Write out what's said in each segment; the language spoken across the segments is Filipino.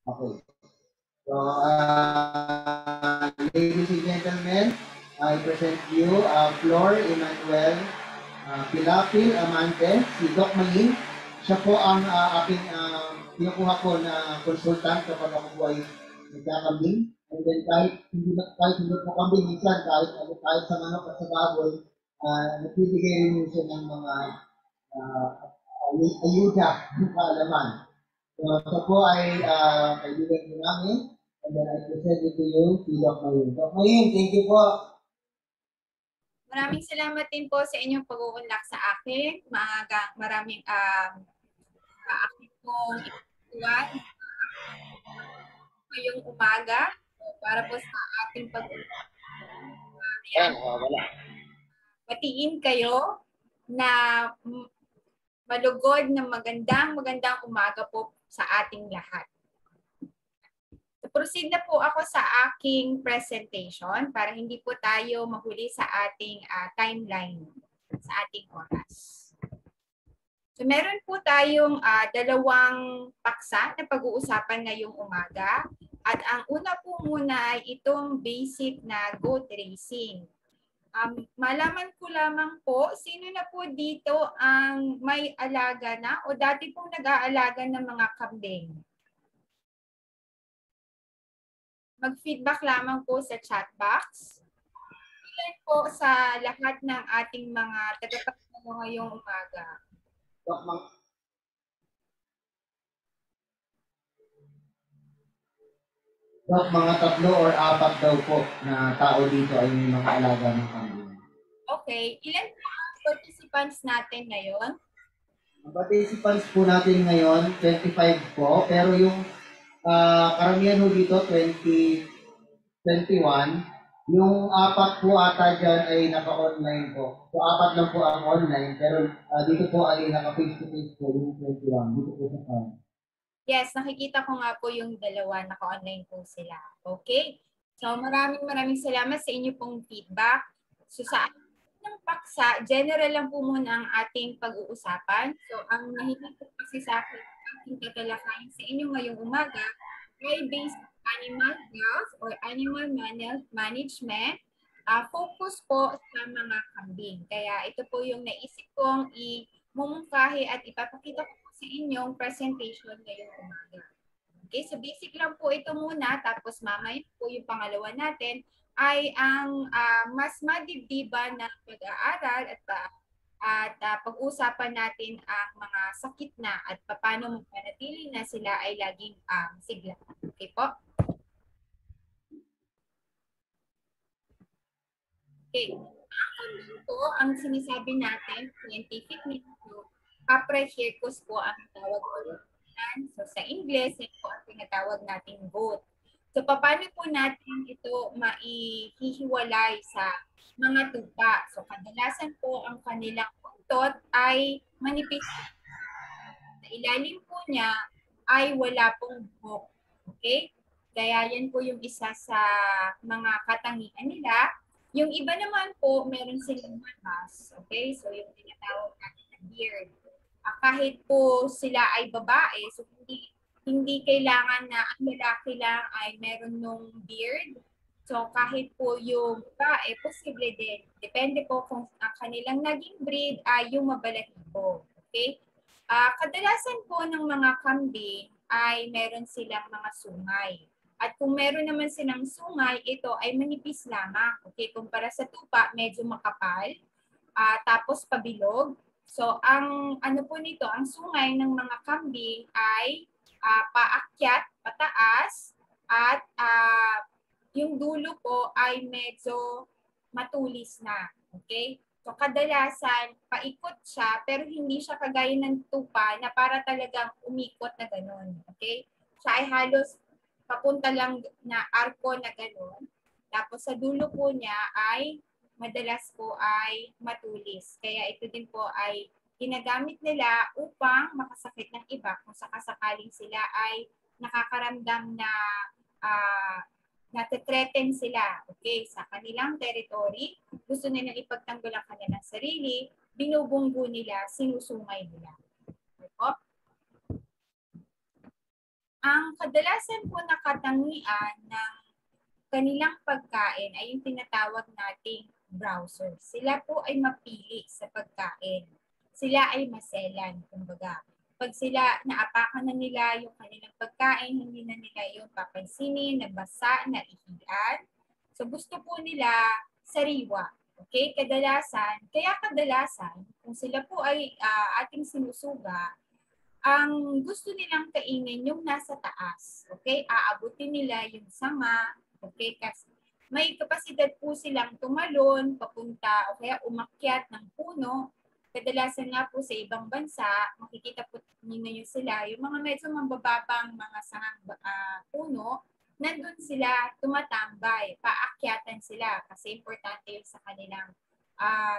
Okay. So, ladies and gentlemen, I present you Flor Emmanuel Pilapil Amante, si Doc Mayin. Siya po ang aking kinukuha ko na consultant kapag ako po ay nagkakambing. And then kahit hindi po kambing, minsan kahit sa manok at sa baboy, nagbibigay rin siya ng mga uh, ayuda ng kaalaman. So, ito po ay kaibigan ko namin. And then I present it to you, si Doc Mayin. Doc Mayin, thank you po. Maraming salamat din po sa inyong pag-uunlak sa akin. Maraming akin pong itutuan ngayong umaga para po sa ating pag-uunlak. Batiin kayo na malugod na magandang umaga po sa ating lahat. Proceed na po ako sa aking presentation para hindi po tayo mahuli sa ating timeline, sa ating oras. So meron po tayong dalawang paksa na pag-uusapan ngayong umaga. At ang una po muna ay itong basic na goat racing. Malaman ko lamang po, sino na po dito ang may alaga na o dati pong nag-aalaga ng mga kambing? Mag-feedback lamang po sa chat box. Ilan po sa lahat ng ating mga tagapagtanong ngayong umaga? Doc, mga 3 or 4 daw po na tao dito ay may mga alaga ng kambing. Okay. Ilan po ang participants natin ngayon? Ang participants po natin ngayon, 25 po. Pero yung karamihan ho dito, 21. Yung 4 po ata dyan ay naka-online po. So 4 lang po ang online. Pero dito po ay naka-face-to-face po yung 21. Dito po sa farm. Yes, nakikita ko nga po yung dalawa, naka-online po sila. Okay? So maraming salamat sa inyo pong feedback. So sa ng paksa, general lang po muna ang ating pag-uusapan. So ang nahihingi po kasi sa akin, ating tatalakayin sa inyo ngayong umaga ay based animal health or animal management. Focus po sa mga kambing. Kaya ito po yung naisip kong mumungkahi at ipapakita ko sa inyong presentation ngayong umaga. Okay, so basic lang po ito muna, tapos mamaya po yung pangalawa natin ay ang mas madibdiban na pag-aaral at pag-usapan natin ang mga sakit na at paano manatili na sila ay laging sigla. Okay po? Okay. Po, ang sinasabi natin, scientific name po, Caprechircus po ang tawag po. So sa English, yan po ang tinatawag nating goat. So paano po natin ito maihihiwalay sa mga tupa? So kadalasan po ang kanilang buntot ay manipis. Sa ilalim po niya ay wala pong buhok. Okay? Kaya yan po yung isa sa mga katangian nila. Yung iba naman po, meron silang manas. Okay? So yung tinatawag natin na beard. Kahit po sila ay babae, so hindi kailangan na ang lalaki lang ay meron nung beard. So kahit po yung babae, posible din. Depende po kung ang kanilang naging breed ay yung mabalahibo. Okay? Kadalasan po ng mga kambing ay meron silang mga sungay. At kung meron naman silang sungay, ito ay manipis lamang. Okay, kumpara sa tupa, medyo makapal, tapos pabilog. So ang ano po nito, ang sungay ng mga kambing ay paakyat, pataas, at yung dulo po ay medyo matulis na. Okay? So kadalasan, paikot siya, pero hindi siya kagaya ng tupa na para talagang umikot na gano'n. Okay? Siya ay halos papunta lang na arko na gano'n. Tapos sa dulo po niya ay madalas po ay matulis. Kaya ito din po ay ginagamit nila upang makasakit ng iba kung sakasakaling sila ay nakakaramdam na nate-threaten sila, okay, sa kanilang territory, gusto nilang ipagtanggol ang kanilang sarili, binubunggo nila, sinusungay nila. Okay po? Ang kadalasan po na katangian ng kanilang pagkain ay yung tinatawag nating browser. Sila po ay mapili sa pagkain. Sila ay maselan, kumbaga. Pag sila naapakan na nila yung kanilang pagkain, hindi na nila yung papansinin, nabasa, naihian. So gusto po nila sariwa. Okay? Kaya kadalasan, kung sila po ay ating sinusuga, ang gusto nilang kainin yung nasa taas. Okay? Aabutin nila yung sama. Okay? Kasi may kapasidad po silang tumalon, papunta, o kaya umakyat ng puno. Kadalasan nga po sa ibang bansa, makikita po ninyo sila, yung mga medyo mabababang mga sangang puno, nandun sila tumatambay, paakyatan sila kasi importante yun sa kanilang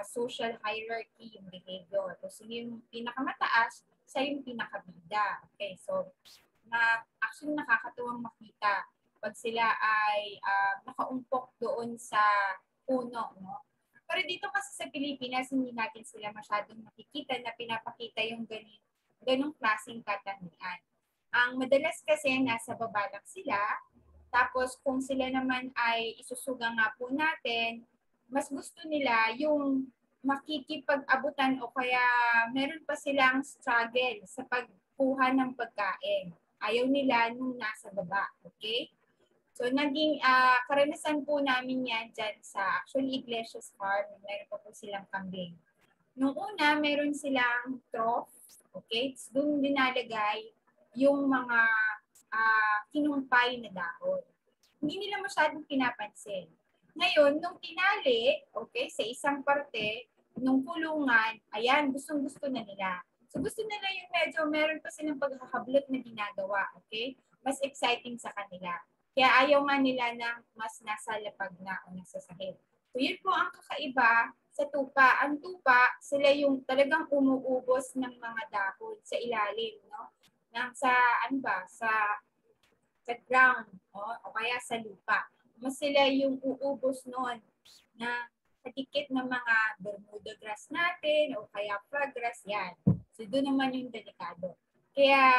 social hierarchy, yung behavior. So yung pinakamataas, siya yung pinakabida. Okay, so actually nakakatuwang makita pag sila ay nakaumpok doon sa puno, no? Pero dito kasi sa Pilipinas, hindi natin sila masyadong makikita na pinapakita yung ganong klaseng katangian. Ang madalas kasi nasa baba lang sila, tapos kung sila naman ay isusuga nga po natin, mas gusto nila yung makikipag-abutan o kaya meron pa silang struggle sa pagkuha ng pagkain. Ayaw nila nung nasa baba. Okay? So, naging karanasan po namin yan dyan sa actually Iglesias Farm. Meron pa po silang kambing. Nung una, meron silang trough. Okay? Doon dinalagay yung mga kinumpay na dahon. Hindi nila masyadong pinapansin. Ngayon, nung tinali, okay, sa isang parte, nung kulungan, ayan, gustong-gusto na nila. So gusto nila yung medyo meron pa silang pagkakablot na ginagawa, okay? Mas exciting sa kanila. Kaya ayaw nga nila na mas nasa lapag na o nasa sahig. So yun po ang kakaiba sa tupa. Ang tupa, sila yung talagang umuubos ng mga dahon sa ilalim, no? Sa ground o kaya sa lupa. Mas sila yung uubos noon na patikit ng mga Bermuda grass natin o kaya frog grass yan. So doon naman yung delikado. Kaya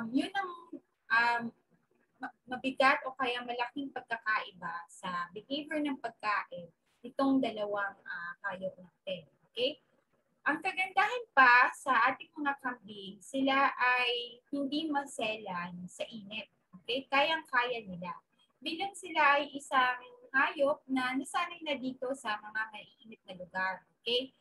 yun ang mabigat o kaya malaking pagkakaiba sa behavior ng pagkain itong dalawang hayop natin. Okay? Ang kagandahan pa sa ating mga kambing, sila ay hindi maselan sa init. Okay? Kayang-kaya nila. Bilang sila ay isang hayop na nasanay na dito sa mga maiinit na lugar. Okay?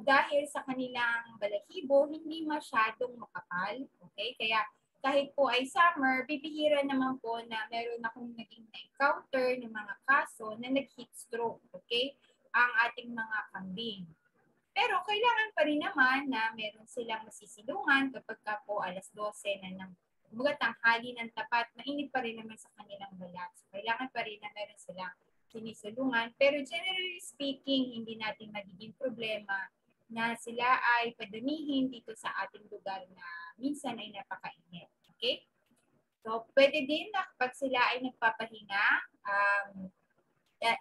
Dahil sa kanilang balahibo, hindi masyadong makapal. Okay? Kaya kahit po ay summer, bibihira naman po na meron akong naging na-encounter ng mga kaso na nag-heat stroke. Okay? Ang ating mga kambing. Pero kailangan pa rin naman na meron silang masisilungan kapag ka po alas 12 na ng tanghali ng tapat, mainit pa rin naman sa kanilang balat. So, kailangan pa rin na meron silang sinisilungan. Pero generally speaking, hindi natin magiging problema na sila ay padamihin dito sa ating lugar na minsan ay napakainit. Okay? So, pwede din na kapag sila ay nagpapahinga,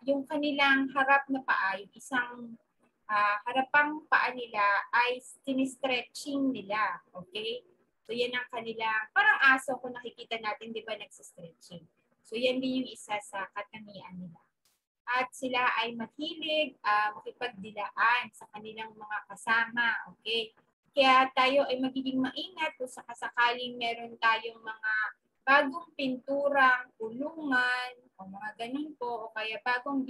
yung kanilang harap na paa, yung isang harapang paa nila ay sinistretching nila. Okay? So, yan ang kanilang, parang aso kung nakikita natin, di ba, nagsistretching. So, yan din yung isa sa katangian nila. At sila ay mahilig makipagdilaan sa kanilang mga kasama. Okay? Kaya tayo ay magiging maingat kung sakasakaling meron tayong mga bagong pinturang kulungan o mga ganun po o kaya bagong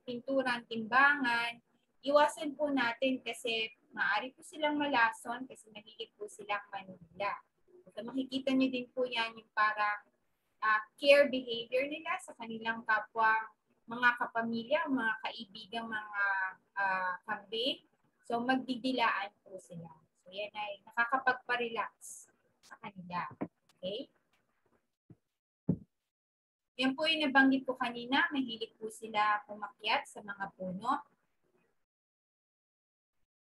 pinturang timbangan, iwasan po natin kasi maaari po silang malason kasi mahilig po silang manila. So makikita niyo din po yan yung parang care behavior nila sa kanilang kapwa mga kapamilya, mga kaibigan, mga kambing. So magdidilaan po sila. So yan ay nakakapagpa-relax sa kanila. Okay? Yan po yung nabanggit ko kanina, mahilig po sila pumakyat sa mga puno.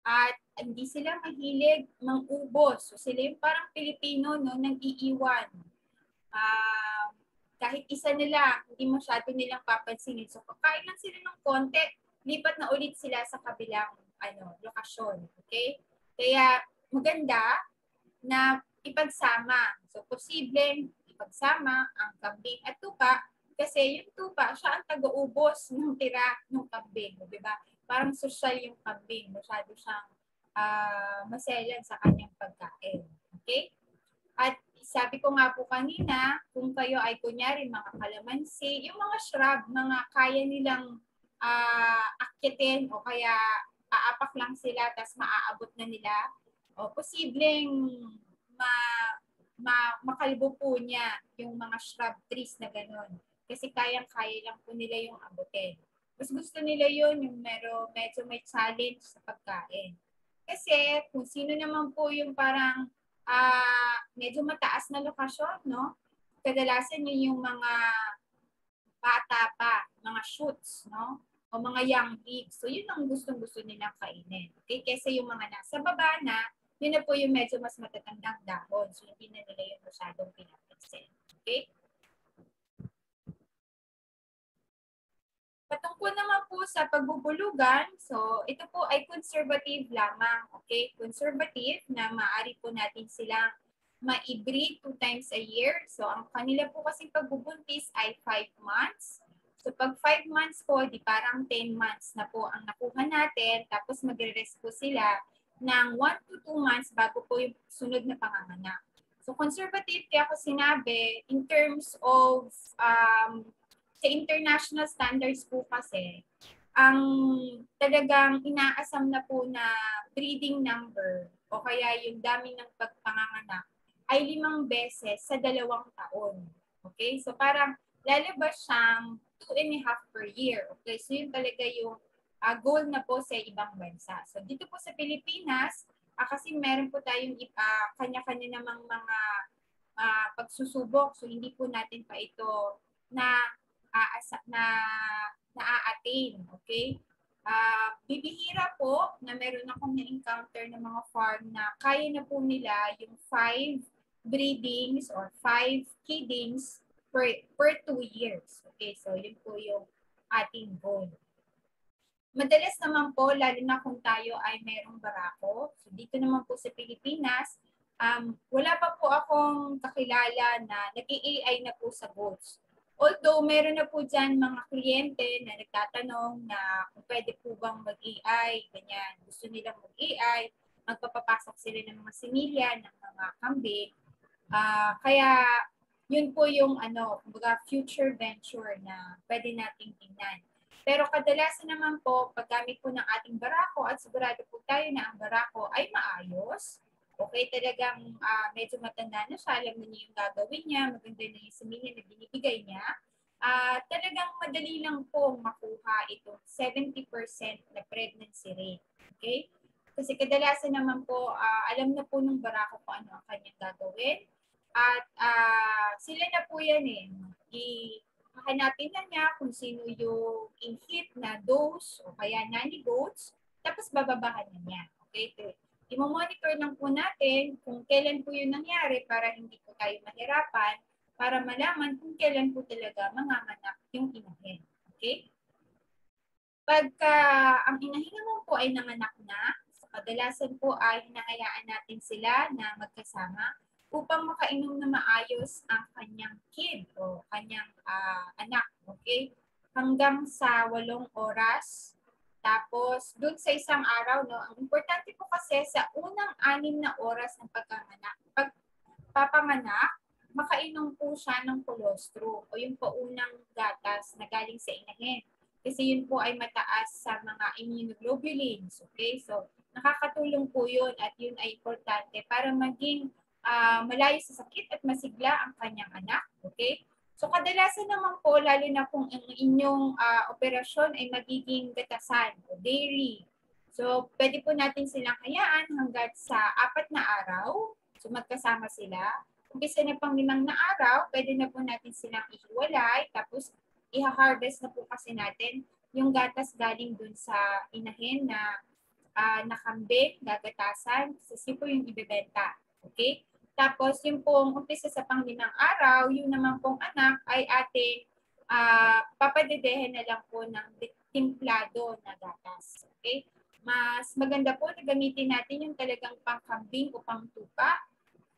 At hindi sila mahilig mangubos. So sila yung parang Pilipino, no, nang iiwan. Kahit isa nila, hindi masyado nilang papansinin. So kakain lang sila ng konti, lipat na ulit sila sa kabilang lokasyon. Okay? Kaya maganda na ipagsama. So posibleng pagsama ang kambing at tupa kasi yung tupa, siya ang taga-ubos ng tira ng kambing. Di ba? Parang social yung kambing. Masyado siyang maselan sa kanyang pagkain. Okay? At sabi ko nga po kanina, kung kayo ay kunyari mga kalamansi, yung mga shrub, mga kaya nilang akyatin o kaya aapak lang sila tapos maaabot na nila, o posibleng makalbo po niya yung mga shrub trees na gano'n. Kasi kayang-kaya lang po nila yung abutin. Mas gusto nila yun yung medyo may challenge sa pagkain. Kasi kung sino naman po yung parang medyo mataas na lokasyon, no? Kadalasan yun yung mga bata pa, mga shoots, no? O mga young pigs. So yun ang gustong-gusto nilang kainin. Okay? Kasi yung mga nasa baba na, yun na po yung medyo mas matatandang dahon. So hindi na nila yung masyadong pinapansin. Okay? Patungkol naman po sa pagbubulugan, so ito po ay conservative lamang. Okay? Conservative na maaari po natin silang ma-breed 2 times a year. So ang kanila po kasi pagbubuntis ay 5 months. So pag 5 months po, di parang 10 months na po ang nakuha natin. Tapos magre-rest po sila ng 1 to 2 months bago po yung sunod na panganganak. So conservative kaya ako sinabi in terms of sa international standards po kasi, ang talagang inaasam na po na breeding number o kaya yung dami ng pagpanganganak ay 5 beses sa 2 taon. Okay? So parang lalabas siyang 2.5 per year. Okay? So yun talaga yung goal na po sa ibang bansa. So dito po sa Pilipinas, kasi meron po tayong kanya-kanya namang mga pagsusubok. So hindi po natin pa ito na-attain. Okay? Bibihira po na meron akong na-encounter ng mga farm na kaya na po nila yung 5 breedings or 5 kiddings per 2 years. Okay, so yun po yung ating goal. Madalas naman po, lalo na kung tayo ay merong barako, so dito naman po sa Pilipinas, wala pa po akong kakilala na nag-AI na po sa goats. Although meron na po dyan mga kliyente na nagtatanong na kung pwede po bang mag-AI, ganyan. Gusto nilang mag-AI, magpapapasok sila ng mga similya, ng mga kambing. Kaya yun po yung kumbaga future venture na pwede nating tingnan. Pero kadalasan naman po, paggamit po ng ating barako at sigurado po tayo na ang barako ay maayos. Okay, talagang medyo matanda na siya, alam na niya yung gagawin niya, maganda na yung similya na binibigay niya. Talagang madali lang po makuha itong 70% na pregnancy rate. Okay? Kasi kadalasan naman po, alam na po ng barako kung ano ang kanyang gagawin. At sila na po yan hahanapin na niya kung sino yung in-hit na dose o kaya nanny goats, tapos bababahan na niya. Okay? I-monitor lang po natin kung kailan po yun nangyari para hindi po tayo mahirapan, para malaman kung kailan po talaga manganganak yung inahin. Okay? Pagka ang inahin naman po ay nanganak na, so kadalasan po ay hinahayaan natin sila na magkasama upang makainom na maayos ang kanyang kid o kanyang anak. Okay? Hanggang sa 8 oras. Tapos, dun sa isang araw, no, ang importante po kasi sa unang 6 na oras ng pagpapanganak, makainom po siya ng colostrum o yung paunang gatas na galing sa inahin. Kasi yun po ay mataas sa mga immunoglobulins. Okay? So, nakakatulong po yun at yun ay importante para maging malayo sa sakit at masigla ang kanyang anak. Okay? So kadalasan naman po, lalo na kung ang inyong operasyon ay magiging gatasan o dairy. So pwede po natin silang hayaan hanggat sa 4 na araw. So magkasama sila. Umpisa na pang 5 na araw, pwede na po natin silang ihiwalay. Tapos iha-harvest na po kasi natin yung gatas galing dun sa inahin na nakambing, gagatasan. Kasi po yung ibebenta. Okay? Tapos, yung pong umpisa sa pang-5 araw, yung naman pong anak ay ating papadedehin na lang po ng timplado na gatas. Okay? Mas maganda po na gamitin natin yung talagang pangkambing o pangtupa.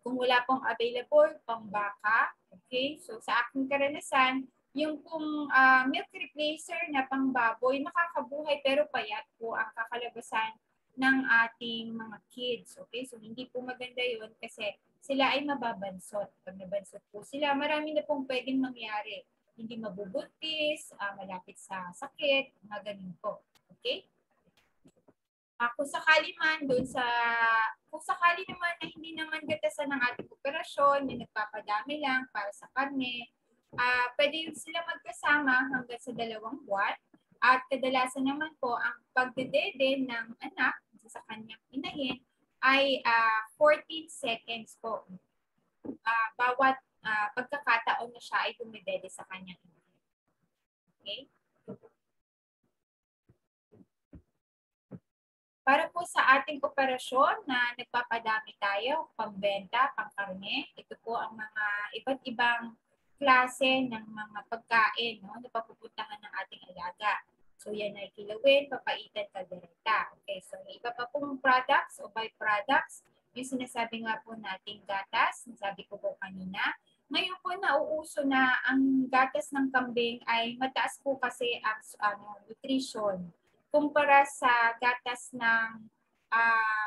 Kung wala pong available, pangbaka. Okay? Okay? So sa aking karanasan, yung pong milk replacer na pangbaboy, nakakabuhay pero payat po ang kakalabasan ng ating mga kids. Okay? So hindi po maganda yun kasi sila ay mababansot. Pag nabansot po sila, marami na pong pwedeng mangyari. Hindi mabubuntis, malapit sa sakit, mga ganun po. Okay? Kung sakali man doon sa, kung sakali naman na hindi naman gatasan ng ating operasyon, na nagpapadami lang para sa karne, pwede yun sila magkasama hanggang sa 2 buwan. At kadalasan naman po, ang pagdedede ng anak sa kanyang inahin ay 14 seconds po. Bawat pagkakataon na siya ay dumidede sa kanyang inahin. Okay? Para po sa ating operasyon na nagpapadami tayo, pambenta, pangkarne, ito po ang mga iba't ibang klase ng mga pagkain na papupuntahan ng ating alaga. So yan ay kilawin, papaitan, kaldereta. Okay, so may iba pa pong products o byproducts. Yung sinasabi nga po nating gatas, sabi ko po kanina. Ngayon po nauuso na ang gatas ng kambing ay mataas po kasi ang nutrition kumpara sa gatas ng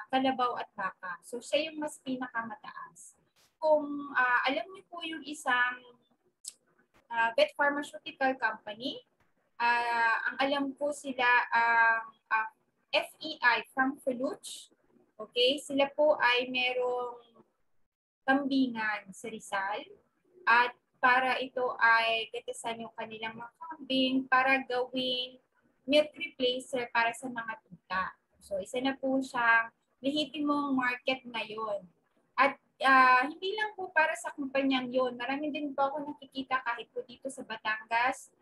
kalabaw at baka. So, siya yung mas pinakamataas. Kung alam niyo po yung isang vet pharmaceutical company, ang alam po sila ang FEI from Feluch. Okay? Sila po ay merong kambingan sa Rizal at para ito ay gatasan yung kanilang mga kambing para gawing milk replacer para sa mga tuta. So, isa na po siyang lehitimong market ngayon. At hindi lang po para sa kumpanyang yon. Marami din po ako nakikita kahit po dito sa Batangas,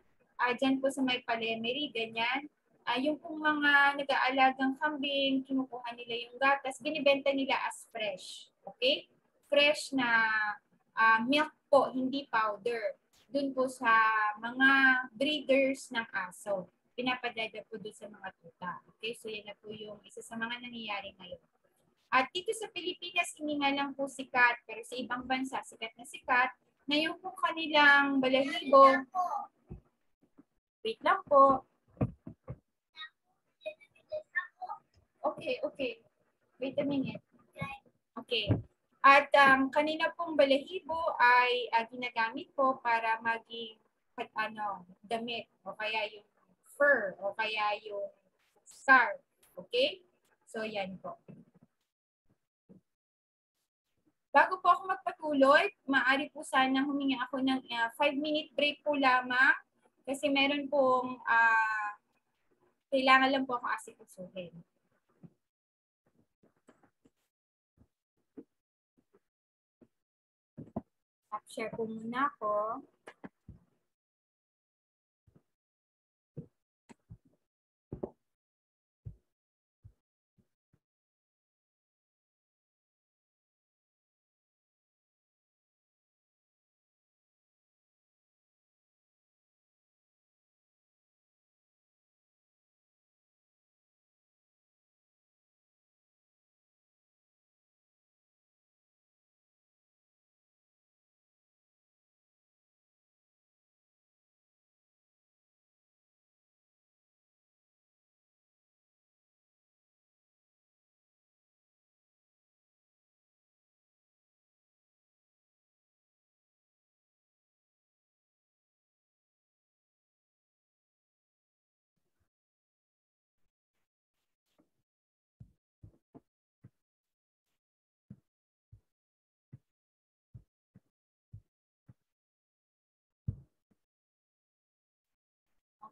dyan po sa may Palemery, ganyan. Yung pong mga nag-aalagang kambing, kinukuha nila yung gatas, binibenta nila as fresh. Okay? Fresh na milk po, hindi powder. Doon po sa mga breeders ng aso. Pinapadada po doon sa mga tuta. Okay, so yan na po yung isa sa mga nangyayari ngayon. At dito sa Pilipinas, hindi nga lang po sikat, pero sa ibang bansa, sikat na yung po kanilang balahibo. Wait lang po. Okay. Wait a minute. Okay. At kanina pong balahibo ay ginagamit po para maging damit o kaya yung fur o kaya yung scarf. Okay? So, yan po. Bago po ako magpatuloy, maaari po sana humingi ako ng 5-minute break po lamang kasi meron pong kailangan lang po akong asikasuhin. Share po muna ako.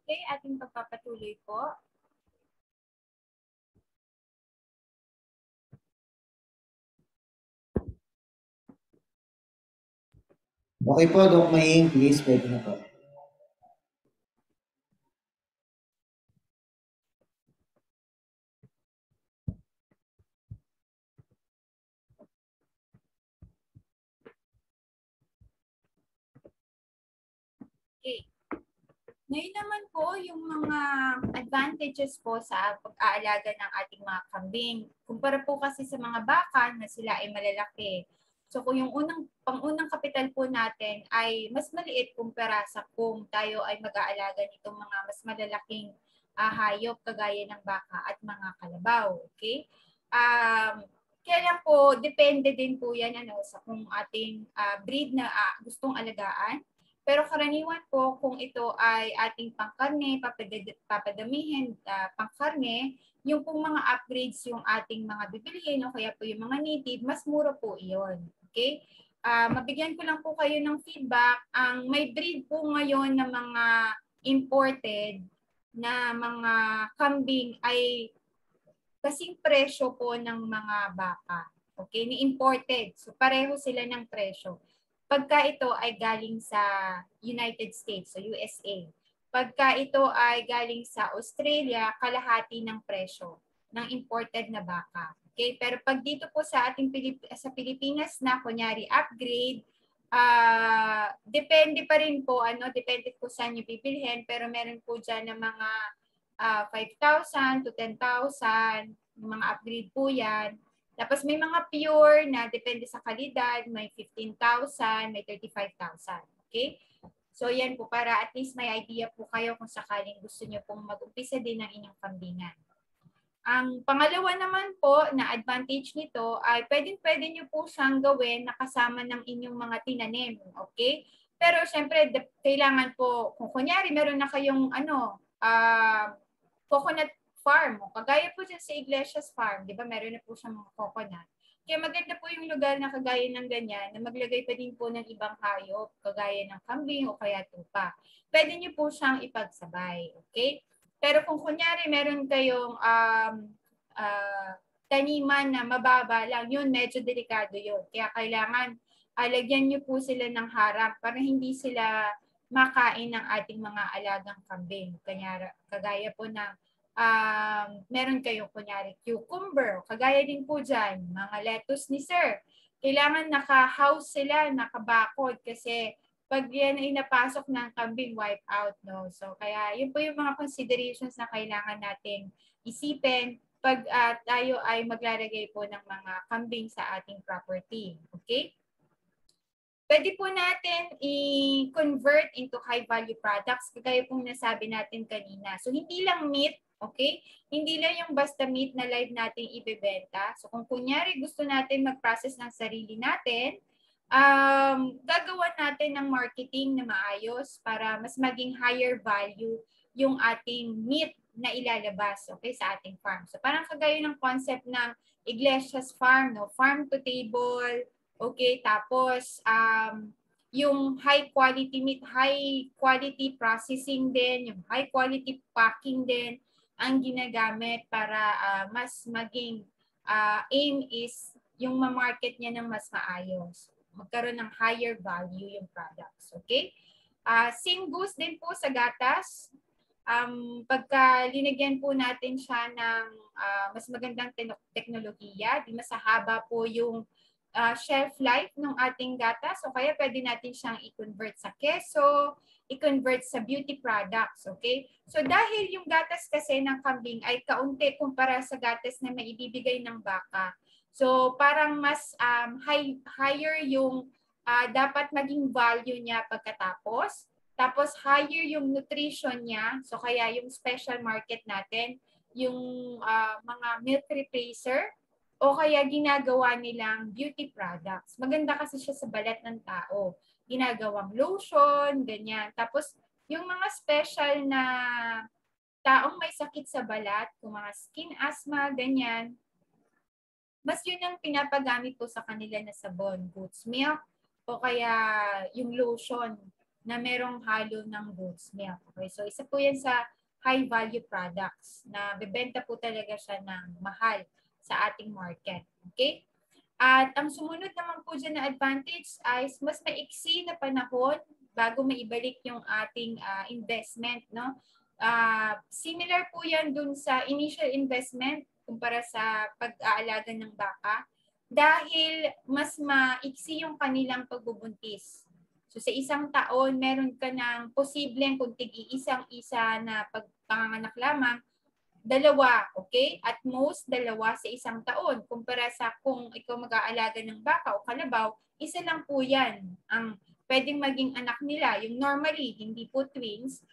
Okay, ating pagpapatuloy po. Okay po, Doc Maying, please, pwede na po. Okay. Ngayon naman po, yung mga advantages po sa pag-aalaga ng ating mga kambing. Kumpara po kasi sa mga baka na sila ay malalaki. So kung yung pangunang kapital po natin ay mas maliit kumpara sa kung tayo ay mag-aalaga nitong mga mas malalaking hayop kagaya ng baka at mga kalabaw. Okay? Kaya lang po, depende din po yan sa kung ating breed na gustong alagaan. Pero karaniwan po kung ito ay ating pangkarne, papadamihin, pangkarne, yung pong mga upgrades yung ating mga bibilihin o kaya po yung mga native, mas mura po iyon. Okay? Mabigyan ko lang po kayo ng feedback. Ang may breed po ngayon na mga imported na mga kambing ay kasing presyo po ng mga baka. Okay? Ni imported. So pareho sila ng presyo. Pagka ito ay galing sa United States, so USA. Pagka ito ay galing sa Australia, kalahati ng presyo ng imported na baka. Okay? Pero pag dito po sa ating sa Pilipinas na kunyari upgrade, depende pa rin po, depende po saan nyo bibilhin, pero meron po dyan ng mga 5,000 to 10,000, mga upgrade po yan. Tapos may mga pure na depende sa kalidad, may 15,000, may 35,000. Okay? So yan po, para at least may idea po kayo kung sakaling gusto nyo pong mag-umpisa din ng inyong kambingan. Ang pangalawa naman po na advantage nito ay pwede nyo po siyang gawin na kasama ng inyong mga tinanim. Okay? Pero syempre, kailangan po, kung kunyari meron na kayong coconut farm. Kagaya po dyan sa Iglesias Farm, di ba meron na po siyang mga coconut. Kaya maganda po yung lugar na kagaya ng ganyan, na maglagay pa din po ng ibang hayop, kagaya ng kambing o kaya tupa. Pwede nyo po siyang ipagsabay. Okay? Pero kung kunyari meron kayong taniman na mababa lang, yun medyo delikado yun. Kaya kailangan lagyan nyo po sila ng harang para hindi sila makain ng ating mga alagang kambing. Kagaya po ng meron kayong kunyari cucumber, kagaya din po dyan, mga lettuce ni sir. Kailangan naka-house sila, nakabakod kasi pag yan ay napasok ng kambing, wipe out. No? So kaya yun po yung mga considerations na kailangan nating isipin pag tayo ay maglalagay po ng mga kambing sa ating property. Okay? Pwede po natin i-convert into high-value products, kagaya pong nasabi natin kanina. So, hindi lang meat, okay? Hindi lang yung basta meat na live natin ibebenta. So, kung kunyari gusto natin mag-process ng sarili natin, gagawa natin ng marketing na maayos para mas maging higher value yung ating meat na ilalabas, okay, sa ating farm. So, parang kagaya ng concept ng Iglesias Farm, no? Farm to table. Okay, tapos yung high quality meat, high quality processing din, yung high quality packing din ang ginagamit para mas maging aim is yung ma-market niya ng mas maayos. Magkaroon ng higher value yung products. Okay? Same goes din po sa gatas. Pagka linagyan po natin siya ng mas magandang teknolohiya, di mas haba po yung shelf life ng ating gatas. So kaya pwede natin siyang i-convert sa keso, i-convert sa beauty products. Okay? So dahil yung gatas kasi ng kambing ay kaunti kumpara sa gatas na maibibigay ng baka. So parang mas higher yung dapat maging value niya pagkatapos. Tapos higher yung nutrition niya. So kaya yung special market natin, yung mga milk replacer, o kaya ginagawa nilang beauty products. Maganda kasi siya sa balat ng tao. Ginagawang lotion, ganyan. Tapos, yung mga special na taong may sakit sa balat, kung mga skin asthma, ganyan, mas yun ang pinapagamit po sa kanila na sabon, goat's milk, o kaya yung lotion na merong halo ng goat's milk. Okay? So, isa po yan sa high-value products na bebenta po talaga siya ng mahal sa ating market. Okay? At ang sumunod naman po dyan na advantage ay mas maiksi na panahon bago maibalik yung ating investment. No? Similar po yan dun sa initial investment kumpara sa pag-aalaga ng baka dahil mas maiksi yung kanilang pagbubuntis. So sa isang taon, meron ka ng posibleng kung tig-iisang-isa na pagpanganak lamang, dalawa, okay? At most, dalawa sa isang taon. Kumpara sa kung ikaw mag-aalaga ng baka o kalabaw, isa lang po yan ang pwedeng maging anak nila. Yung normally, hindi po twins,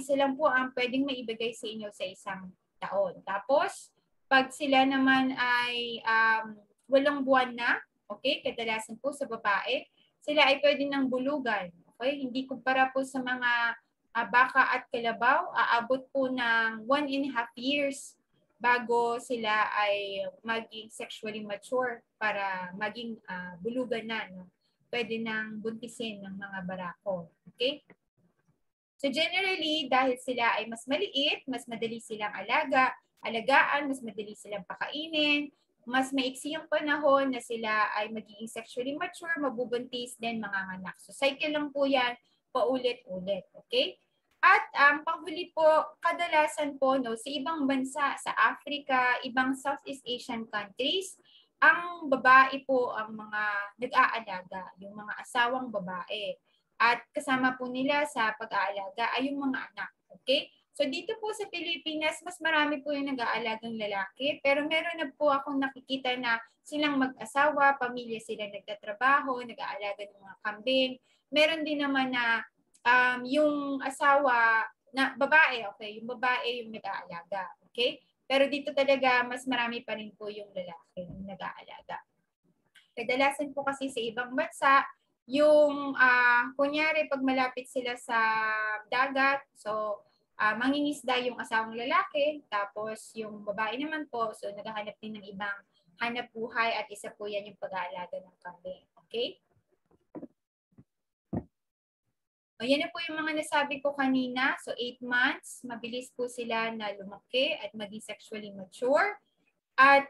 isa lang po ang pwedeng maibigay sa inyo sa isang taon. Tapos, pag sila naman ay walang buwan na, okay, kadalasan po sa babae, sila ay pwede ng bulugan. Okay? Hindi kumpara po sa mga baka at kalabaw, aabot po ng 1.5 years bago sila ay maging sexually mature para maging bulugan na. No? Pwede nang buntisin ng mga barako. Okay? So generally, dahil sila ay mas maliit, mas madali silang alagaan, mas madali silang pakainin, mas maiksi yung panahon na sila ay magiging sexually mature, mabubuntis, then manganganak. So cycle lang po yan, paulit-ulit. Okay? At ang panghuli po, kadalasan po no, sa ibang bansa, sa Africa, ibang Southeast Asian countries, ang babae po ang mga nag-aalaga, yung mga asawang babae. At kasama po nila sa pag-aalaga ay yung mga anak. Okay? So dito po sa Pilipinas, mas marami po yung nag-aalagang lalaki. Pero meron na po akong nakikita na silang mag-asawa, pamilya sila nagtatrabaho, nag-aalaga ng mga kambing. Meron din naman na yung asawa na babae, okay? Yung babae yung nag-aalaga. Okay? Pero dito talaga, mas marami pa rin po yung lalaki yung nag-aalaga. Kadalasan po kasi sa ibang bansa, yung kunyari pag malapit sila sa dagat, so mangingisda yung asawang lalaki, tapos yung babae naman po, so naghahanap din ng ibang hanap buhay at isa po yan yung pag-aalaga ng kambing. Okay? O, yan na po yung mga nasabi ko kanina. So 8 months, mabilis po sila na lumaki at maging sexually mature. At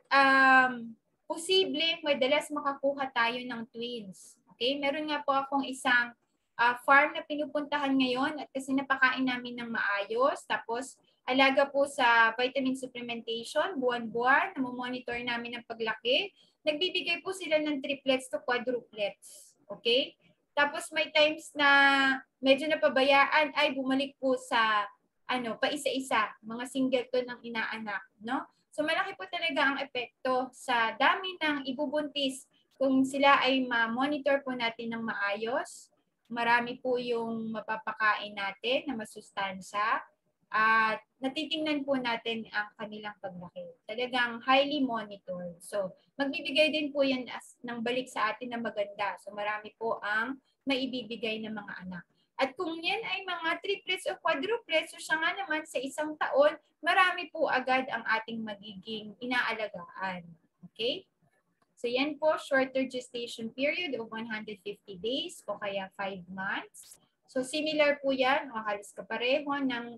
posible madalas makakuha tayo ng twins. Okay? Meron nga po akong isang farm na pinupuntahan ngayon at kasi napakain namin ng maayos. Tapos alaga po sa vitamin supplementation, buwan-buwan, namomonitor namin ang paglaki. Nagbibigay po sila ng triplets to quadruplets. Okay? Tapos may times na medyo napabayaan ay bumalik po sa pa isa-isa, mga singleton ng inaanak, no? So malaki po talaga ang epekto sa dami ng ibubuntis kung sila ay ma-monitor po natin ng maayos. Marami po yung mapapakain natin na masustansya at natitingnan po natin ang kanilang paglaki. Talagang highly monitored. So magbibigay din po yan ng balik sa atin na maganda. So marami po ang maibibigay ng mga anak. At kung yan ay mga triplets o quadruplets, so siya nga naman sa isang taon, marami po agad ang ating magiging inaalagaan. Okay? So yan po, shorter gestation period of 150 days o kaya 5 months. So similar po yan, o halos kapareho ng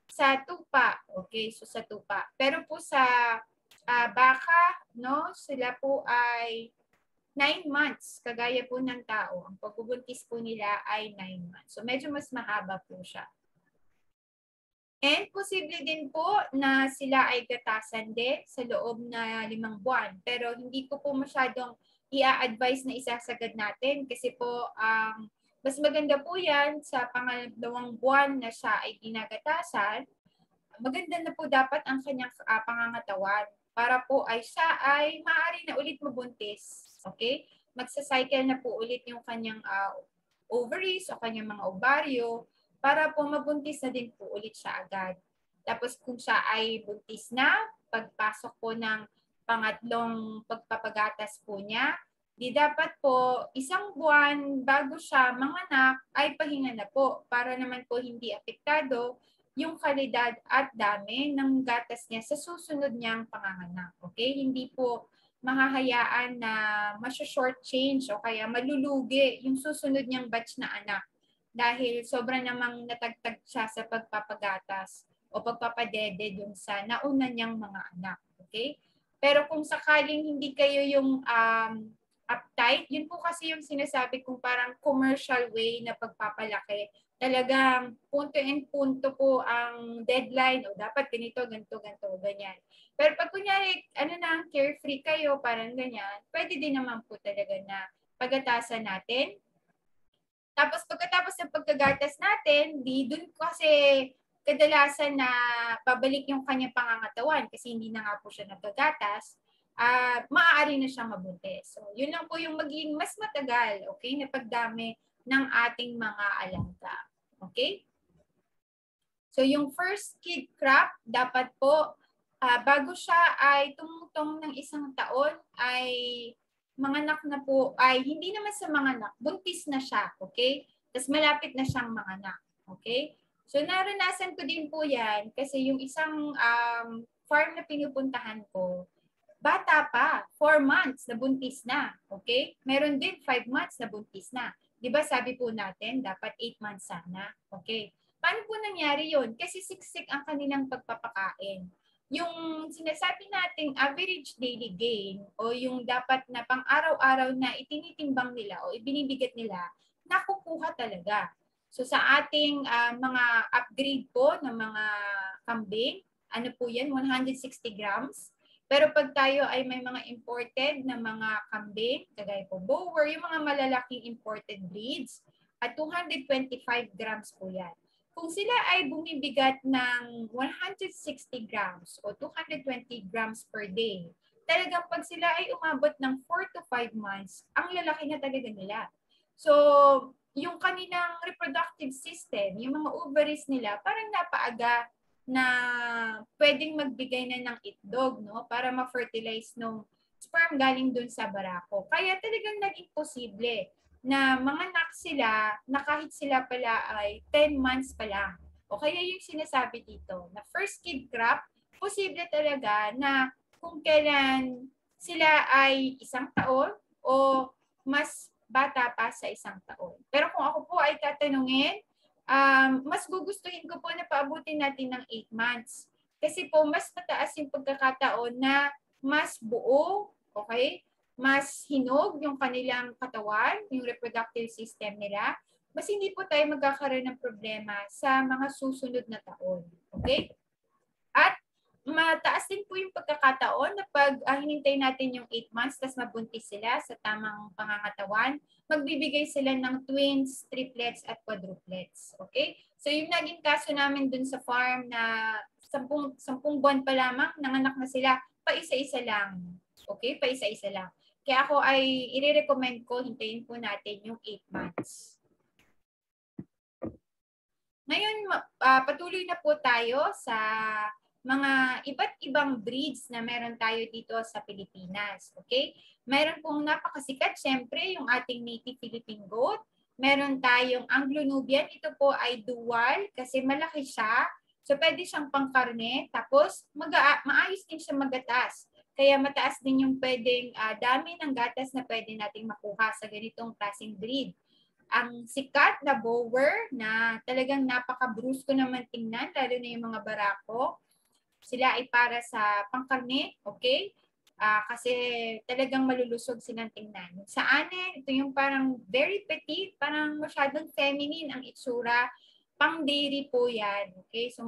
sa tupa. Okay, so sa tupa. Pero po sa baka, no, sila po ay 9 months, kagaya po ng tao. Ang pagbubuntis po nila ay 9 months. So medyo mas mahaba po siya. And posible din po na sila ay gatasan din sa loob na 5 buwan. Pero hindi ko po masyadong i-advise na isasagad natin kasi po mas maganda po yan sa pangalawang buwan na siya ay ginagatasan. Maganda na po dapat ang kanyang pangangatawan para po ay siya ay maaari na ulit mabuntis. Okay? Magsa-cycle na po ulit yung kanyang ovaries o kanyang mga ovaryo para po mabuntis na din po ulit siya agad. Tapos kung siya ay buntis na, pagpasok po ng pangatlong pagpapagatas po niya, di dapat po 1 buwan bago siya manganak ay pahinga na po para naman po hindi apektado yung kalidad at dami ng gatas niya sa susunod niyang panganganak. Okay? Hindi po mahahayaan na short change o kaya malulugi yung susunod niyang batch na anak dahil sobra namang natagtag siya sa pagpapagatas o pagpapadede dun sa nauna niyang mga anak. Okay? Pero kung sakaling hindi kayo yung uptight, yun po kasi yung sinasabi kong parang commercial way na pagpapalaki. Talagang punto and punto po ang deadline o dapat ganito, ganito, ganyan. Pero pag kunyari, carefree kayo, parang ganyan, pwede din naman po talaga na pagatasan natin. Tapos pagkatapos ng pagkagatas natin, di dun kasi kadalasan na pabalik yung kanyang pangangatawan kasi hindi na nga po siya nagagatas, maaari na siyang mabuntis. So, yun lang po yung maging mas matagal, okay, na pagdami ng ating mga alaga. Okay? So, yung first kid crop, dapat po, bago siya ay tumutong ng 1 taon, ay manganak na po, ay hindi naman sa manganak, buntis na siya, okay? Tapos malapit na siyang manganak, okay? So, naranasan ko din po yan kasi yung isang farm na pinupuntahan ko, bata pa, 4 months na buntis na, okay? Meron din 5 months na buntis na. Di ba sabi po natin, dapat 8 months sana, okay? Paano po nangyari yun? Kasi siksik ang kanilang pagpapakain. Yung sinasabi nating average daily gain o yung dapat na pang-araw-araw na itinitimbang nila o ibinibigat nila, nakukuha talaga. So sa ating mga upgrade po ng mga kambing, ano po yan, 160 grams. Pero pag tayo ay may mga imported na mga kambing, kagaya po Boer, yung mga malalaking imported breeds, at 225 grams po yan. Kung sila ay bumibigat ng 160 grams o 220 grams per day, talagang pag sila ay umabot ng 4 to 5 months, ang lalaki na talaga nila. So, yung kanilang reproductive system, yung mga ovaries nila, parang napaaga na pwedeng magbigay na ng itlog, no? Para ma-fertilize nung sperm galing dun sa barako. Kaya talagang naging posible na manganak sila na kahit sila pala ay 10 months pa lang. O kaya yung sinasabi dito, na first kid crop, posible talaga na kung kailan sila ay 1 taon o mas bata pa sa 1 taon. Pero kung ako po ay tatanungin, mas gugustuhin ko po na paabutin natin ng 8 months. Kasi po mas mataas yung pagkakataon na mas buo, okay? Mas hinog yung kanilang katawan, yung reproductive system nila. Mas hindi po tayo magkakaroon ng problema sa mga susunod na taon. Okay? At mataas din po yung pagkakataon na pag hinintay natin yung 8 months tapos mabuntis sila sa tamang pangangatawan, magbibigay sila ng twins, triplets, at quadruplets. Okay? So yung naging kaso namin dun sa farm na 10 buwan pa lamang, nanganak na sila, pa-isa-isa lang. Okay? Pa-isa-isa lang. Kaya ako ay i-recommend ko, hintayin po natin yung 8 months. Ngayon, patuloy na po tayo sa mga iba't ibang breeds na meron tayo dito sa Pilipinas. Okay? Meron pong napakasikat, syempre, yung ating native Philippine goat. Meron tayong Anglo-Nubian. Ito po ay dual kasi malaki siya. So, pwede siyang pangkarne. Tapos, maayos din siya magatas. Kaya mataas din yung pwedeng dami ng gatas na pwede nating makuha sa ganitong klaseng breed. Ang sikat na Boer na talagang napaka-brusko naman tingnan, lalo na yung mga barako. Sila ay para sa pangkarne, okay? Kasi talagang malulusog silang tingnan. Sa anin, ito yung parang very petite, parang masyadong feminine ang itsura. Pang dairy po yan. Okay? So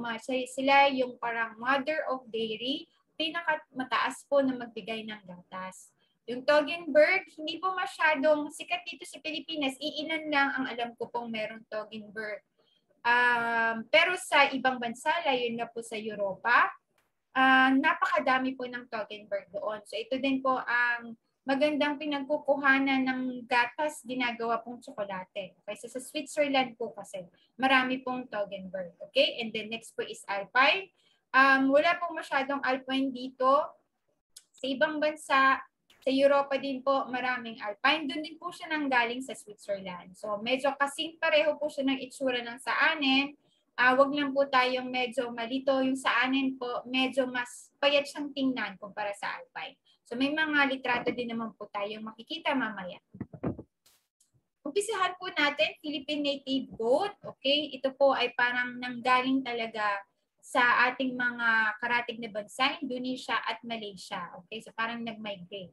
sila yung parang mother of dairy, pinakamataas po na magbigay ng gatas. Yung Toggenburg, hindi po masyadong sikat dito sa Pilipinas. Iilan lang ang alam ko pong meron Toggenburg. Pero sa ibang bansa, layo na po sa Europa, napakadami po ng Toggenburg doon. So ito din po ang magandang pinagkukuhanan ng gatas ginagawa pong tsokolate. Okay, so sa Switzerland po kasi marami pong Toggenburg. Okay, and then next po is Alpine. Wala pong masyadong Alpine dito. Sa ibang bansa, sa Europa din po maraming Alpine. Doon din po siya nanggaling sa Switzerland. So medyo kasing pareho po siya ng itsura ng sa anin. Wag lang po tayong medyo malito. Yung sa anin po, medyo mas payat siyang tingnan kumpara sa Alpine. So may mga litrato din naman po tayong makikita mamaya. Umpisahan po natin, Philippine Native Goat. Okay, ito po ay parang nanggaling talaga sa ating mga karatig na bansa, Indonesia at Malaysia. Okay, so parang nag-migrate.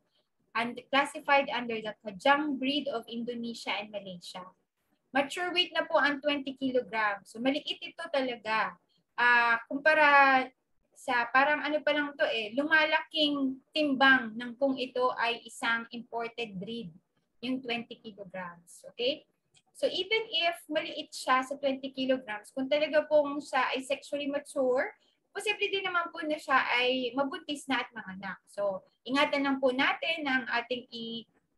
And classified under the Kajang breed of Indonesia and Malaysia. Mature weight na po ang 20 kilograms. So maliit ito talaga. Kumpara sa parang ano pa lang to lumalaking timbang ng kung ito ay isang imported breed, yung 20 kilograms. Okay? So even if maliit siya sa 20 kilograms, kung talaga pong siya ay sexually mature, posible din naman po na siya ay mabuntis na at manganak. So ingatan lang po natin na ang ating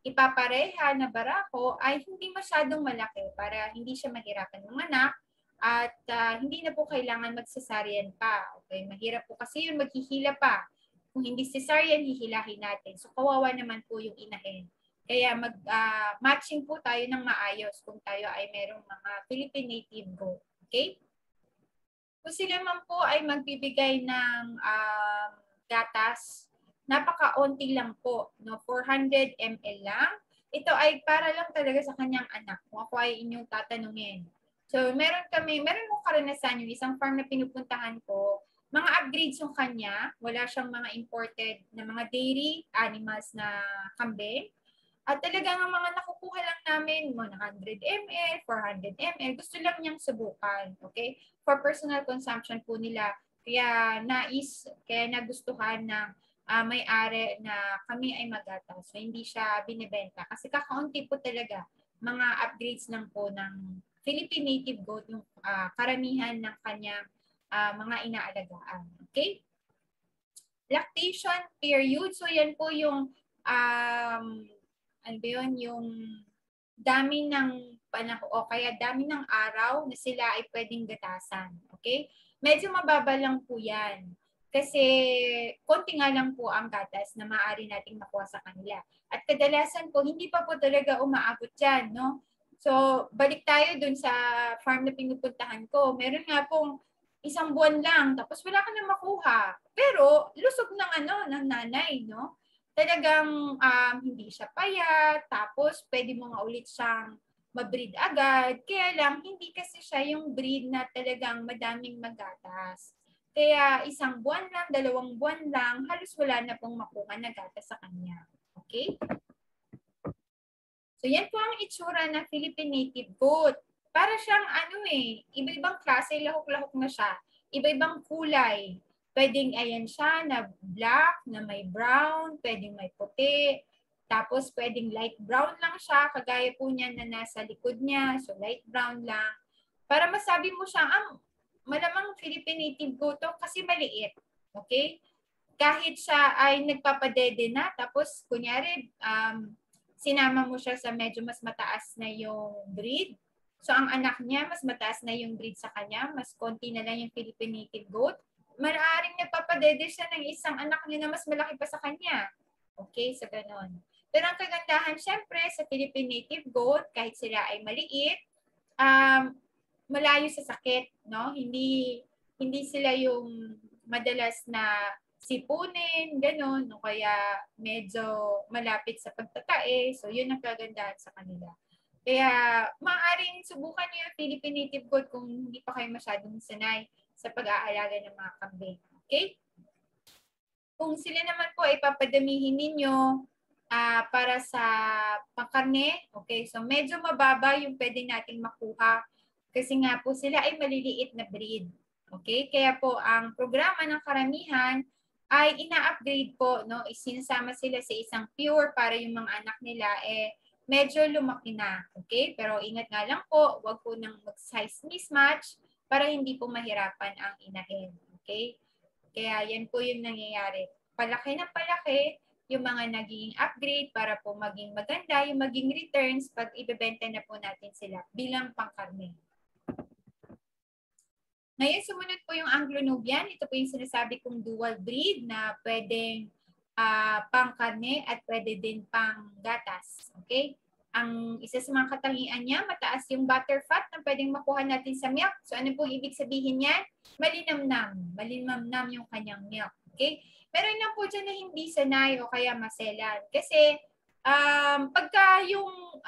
ipapareha na barako ay hindi masyadong malaki para hindi siya mahirapan manganak at hindi na po kailangan magsasaryan pa. Okay, mahirap po kasi yun, maghihila pa. Kung hindi cesarean, hihilahin natin. So kawawa naman po yung inahin. Kaya matching po tayo ng maayos kung tayo ay merong mga Philippine native goat. Okay? Kung sila man po ay magbibigay ng gatas, napakaunti lang po, no? 400 ml lang. Ito ay para lang talaga sa kanyang anak, kung ako ay inyong tatanungin. So meron kong karanasan yung isang farm na pinupuntahan ko, mga upgrades yung kanya, wala siyang mga imported na mga dairy animals na kambing. At talagang ang mga nakukuha lang namin, 100 ml, 400 ml, gusto lang niyang subukan, okay? For personal consumption po nila. Kaya nagustuhan ng may-ari na kami ay magatas. So hindi siya binibenta. Kasi kakaunti po talaga mga upgrades lang po ng Philippine native goat, yung karamihan ng kanyang mga inaalagaan. Okay? Lactation period. So yan po yung yung dami ng panahon o kaya dami ng araw na sila ay pwedeng gatasan. Okay? Medyo mababa lang po yan. Kasi konti nga lang po ang gatas na maaari nating makuha sa kanila. At kadalasan po, hindi pa po talaga umaabot yan, no? So, balik tayo dun sa farm na pinupuntahan ko. Meron nga pong isang buwan lang, tapos wala ka na makuha. Pero, lusog ng nanay, no? Talagang hindi siya payat, tapos pwede mo nga ulit siyang mabreed agad. Kaya lang, hindi kasi siya yung breed na talagang madaming magatas. Kaya 1 buwan lang, 2 buwan lang, halos wala na pong makuha na gatas sa kanya. Okay? So yan po ang itsura ng Philippine native goat. Para siyang iba-ibang klase, lahok-lahok na siya. Iba-ibang kulay. Pwedeng ayan siya na black, na may brown, pwedeng may puti. Tapos pwedeng light brown lang siya, kagaya po niya na nasa likod niya. So light brown lang. Para masabi mo siya, malamang Philippine native goat to kasi maliit. Okay? Kahit siya ay nagpapadede na, tapos kunyari, sinama mo siya sa medyo mas mataas na yung breed. So ang anak niya, mas mataas na yung breed sa kanya, mas konti na lang yung Philippine native goat. Maaaring nagpapadede siya ng isang anak niya na mas malaki pa sa kanya. Okay, so ganon. Pero ang kagandahan, syempre, sa Philippine native goat, kahit sila ay maliit, malayo sa sakit, no? Hindi sila yung madalas na sipunin, gano'n, no? Kaya medyo malapit sa pagtatae. So, yun ang kagandahan sa kanila. Kaya, maaaring subukan niyo yung Philippine native goat kung hindi pa kayo masyadong sanay sa pag-aalaga ng mga kambing. Okay? Kung sila naman po ay papadamihin ninyo para sa pangkarne, okay, so medyo mababa yung pwede nating makuha kasi nga po sila ay maliliit na breed. Okay? Kaya po ang programa ng karamihan ay ina-upgrade po, no? Isinasama sila sa isang pure para yung mga anak nila medyo lumaki na. Okay? Pero ingat nga lang po, wag po nang mag-size mismatch para hindi po mahirapan ang inahin. Okay? Kaya yan po yung nangyayari. Palaki na palaki yung mga naging upgrade para po maging maganda, yung maging returns pag ibebenta na po natin sila bilang pangkarne. Ngayon, sumunod po yung Anglo-Nubian. Ito po yung sinasabi kong dual breed na pwedeng pangkarne at pwede din pang gatas. Okay? Ang isa sa mga katangian niya, mataas yung butter fat na pwedeng makuha natin sa milk. So ano po ibig sabihin niyan? Malinamnam. Malinamnam yung kanyang milk. Okay? Meron lang po dyan na hindi sanay o kaya maselan. Kasi pagka yung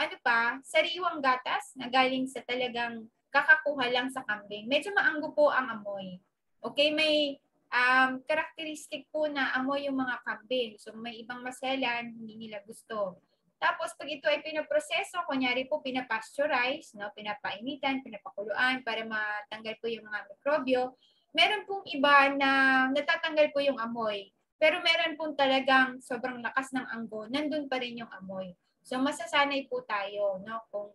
sariwang gatas na galing sa talagang kakakuha lang sa kambing, medyo maanggo po ang amoy. Okay, may karakteristik po na amoy yung mga kambing. So may ibang maselan, hindi nila gusto. Tapos pag ito ay pinaproseso, kunyari po pinapasteurize, no, pinapainitan, pinapakuluan para matanggal po yung mga mikrobyo, meron pong iba na natatanggal po yung amoy. Pero meron pong talagang sobrang lakas ng anggo, nandun pa rin yung amoy. So masasanay po tayo, no, kung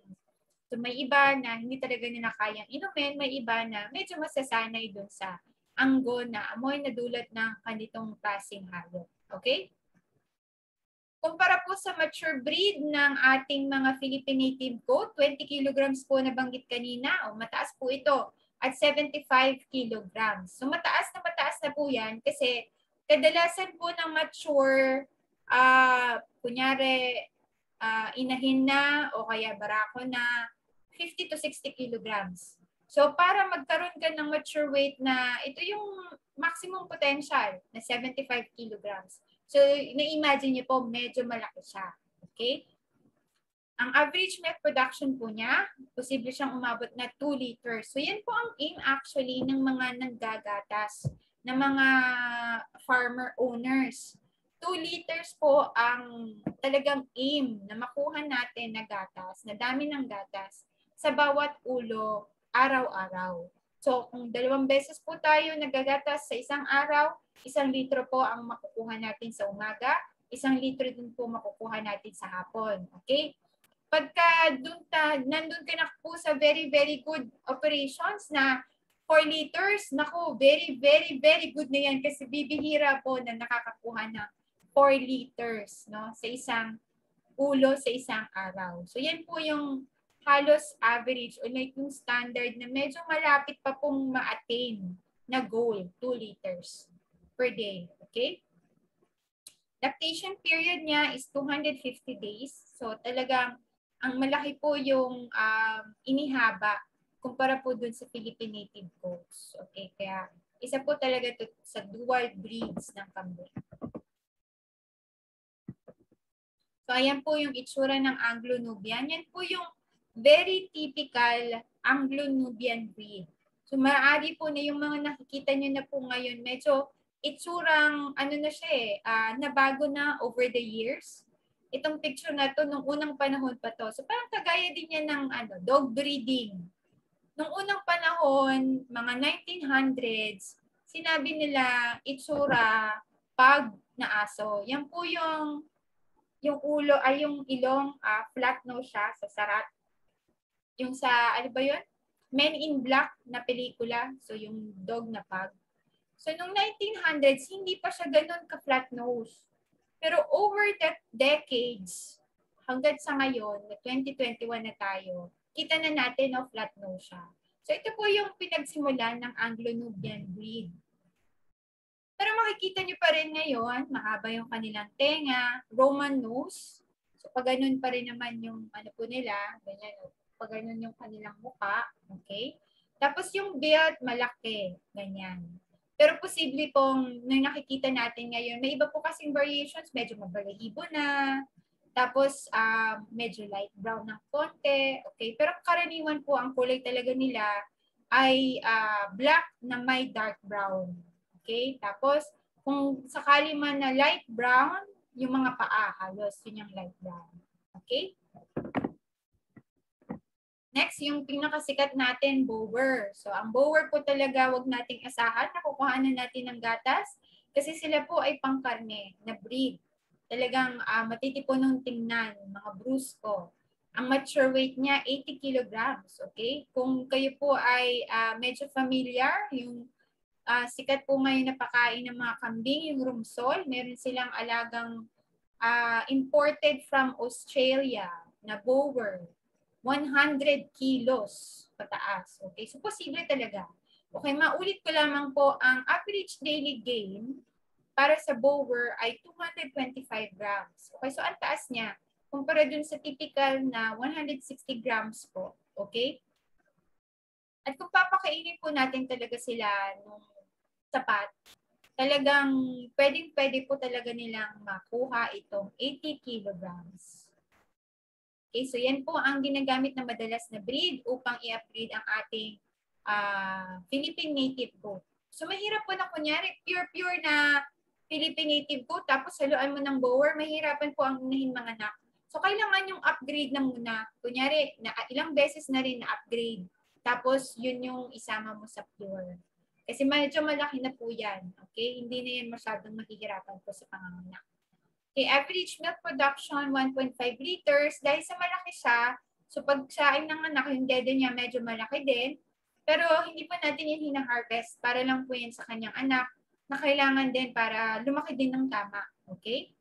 So may iba na hindi talaga nila kayang inumin, may iba na medyo masasanay dun sa anggo na amoy na dulot ng kanitong klaseng hayop. Okay? Kumpara po sa mature breed ng ating mga Philippine native goat, 20 kilograms po nabanggit kanina, o mataas po ito at 75 kilograms. So mataas na po yan kasi kadalasan po ng mature, kunyari, inahin na o kaya barako na 50 to 60 kilograms. So para magkaroon ka ng mature weight na ito yung maximum potential na 75 kilograms. So na-imagine niyo po medyo malaki siya. Okay? Ang average milk production po niya, posible siyang umabot na 2 liters. So yan po ang aim actually ng mga nanggagatas, ng mga farmer owners. 2 liters po ang talagang aim na makuha natin na gatas, na dami ng gatas sa bawat ulo araw-araw. So kung 2 beses po tayo nagagatas sa isang araw, 1 litro po ang makukuha natin sa umaga, 1 litro din po makukuha natin sa hapon. Okay? Pagka nandun ka na po sa very, very good operations na 4 liters, naku, very, very, very good na yan kasi bibihira po na nakakakuha ng 4 liters no, sa isang ulo sa isang araw. So yan po yung halos average o like yung standard na medyo malapit pa pong ma-attain na goal, 2 liters per day. Okay? Lactation period niya is 250 days. So talagang ang malaki po yung inihaba kumpara po dun sa Philippine native goats. Okay? Kaya isa po talaga to sa dual breeds ng kambing. So, ayan po yung itsura ng Anglo-Nubian. Yan po yung very typical Anglo-Nubian breed. So, maaari po na yung mga nakikita nyo na po ngayon, medyo itsurang, ano na siya nabago na over the years. Itong picture na to, nung unang panahon pa to. So, parang kagaya din yan ng dog breeding. Nung unang panahon, mga 1900s, sinabi nila itsura pag na aso. Yan po yung ulo ay yung ilong flat nose siya sa sarat. Yung sa ano ba 'yun? Men in Black na pelikula, so yung dog na pug. So nung 1900s hindi pa siya ganoon ka flat nose. Pero over the decades hanggang sa ngayon, na 2021 na tayo, kita na natin flat nose siya. So ito po yung pinagsimulan ng Anglo-Nubian breed. Pero makikita nyo pa rin ngayon, mahaba yung kanilang tenga, Roman nose. So pag ganun pa rin naman yung ano po nila, ganyan, pag ganun yung kanilang mukha, okay? Tapos yung build, malaki, ganyan. Pero posible pong nung nakikita natin ngayon, may iba po kasing variations, medyo mabalahibo na, tapos medyo light brown ng konti, okay? Pero karaniwan po ang kulay talaga nila ay black na may dark brown. Okay? Tapos, kung sakali man na light brown, yung mga paa, halos yun yung light brown. Okay? Next, yung pinakasikat natin, bower. So, ang bower po talaga, wag nating asahan na kukuhanan natin ng gatas kasi sila po ay pangkarne na breed. Talagang matitipon ng tingnan, mga brusko. Ang mature weight niya, 80 kilograms. Okay? Kung kayo po ay medyo familiar, yung sikat po ngayon na pakain ng mga kambing, yung rumsol. Meron silang alagang imported from Australia na bower. 100 kilos pataas. Okay, so posible talaga. Okay, maulit ko lamang po, ang average daily gain para sa bower ay 225 grams. Okay, so ang taas niya kumpara dun sa typical na 160 grams po. Okay? At kung papakainin po natin talaga sila nung sapat, talagang pwedeng-pwede po talaga nilang makuha itong 80 kilograms. Okay, so yan po ang ginagamit na madalas na breed upang i-upgrade ang ating Philippine native goat. So mahirap po na kunyari pure na Philippine native goat tapos haluan mo ng bower, mahirapan po ang unahin mga anak. So kailangan yung upgrade na muna. Kunyari, na ilang beses na rin na upgrade. Tapos yun yung isama mo sa pure. Kasi medyo malaki na po yan. Okay? Hindi na yan masyadong mahihirapan po sa panganganak. Okay, average milk production, 1.5 liters. Dahil sa malaki siya, So pag siya ay nanganak, yung dede niya medyo malaki din, pero hindi pa natin yan hina-harvest para lang po yan sa kanyang anak na kailangan din para lumaki din ng tama. Okay?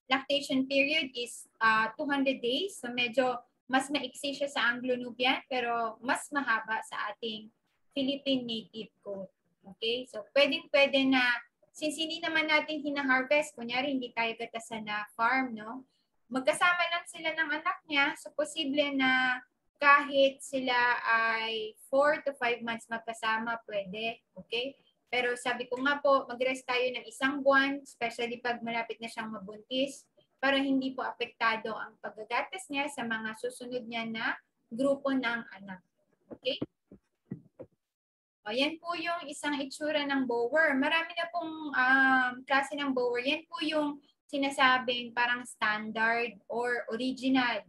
Lactation period is 200 days. So medyo mas maiksi siya sa Anglo-Nubian pero mas mahaba sa ating Philippine native goat. Okay? So pwedeng-pwede na, since hindi naman natin hina-harvest, kunyari hindi tayo gatasan na farm, no? Magkasama lang sila ng anak niya, so posible na kahit sila ay 4 to 5 months magkasama, pwede. Okay? Pero sabi ko nga po, mag-rest tayo ng 1 buwan, especially pag malapit na siyang mabuntis, para hindi po apektado ang paggagatas niya sa mga susunod niya na grupo ng anak. Okay? O, yan po yung isang itsura ng bower. Marami na pong klase ng bower. Yan po yung sinasabing parang standard or original.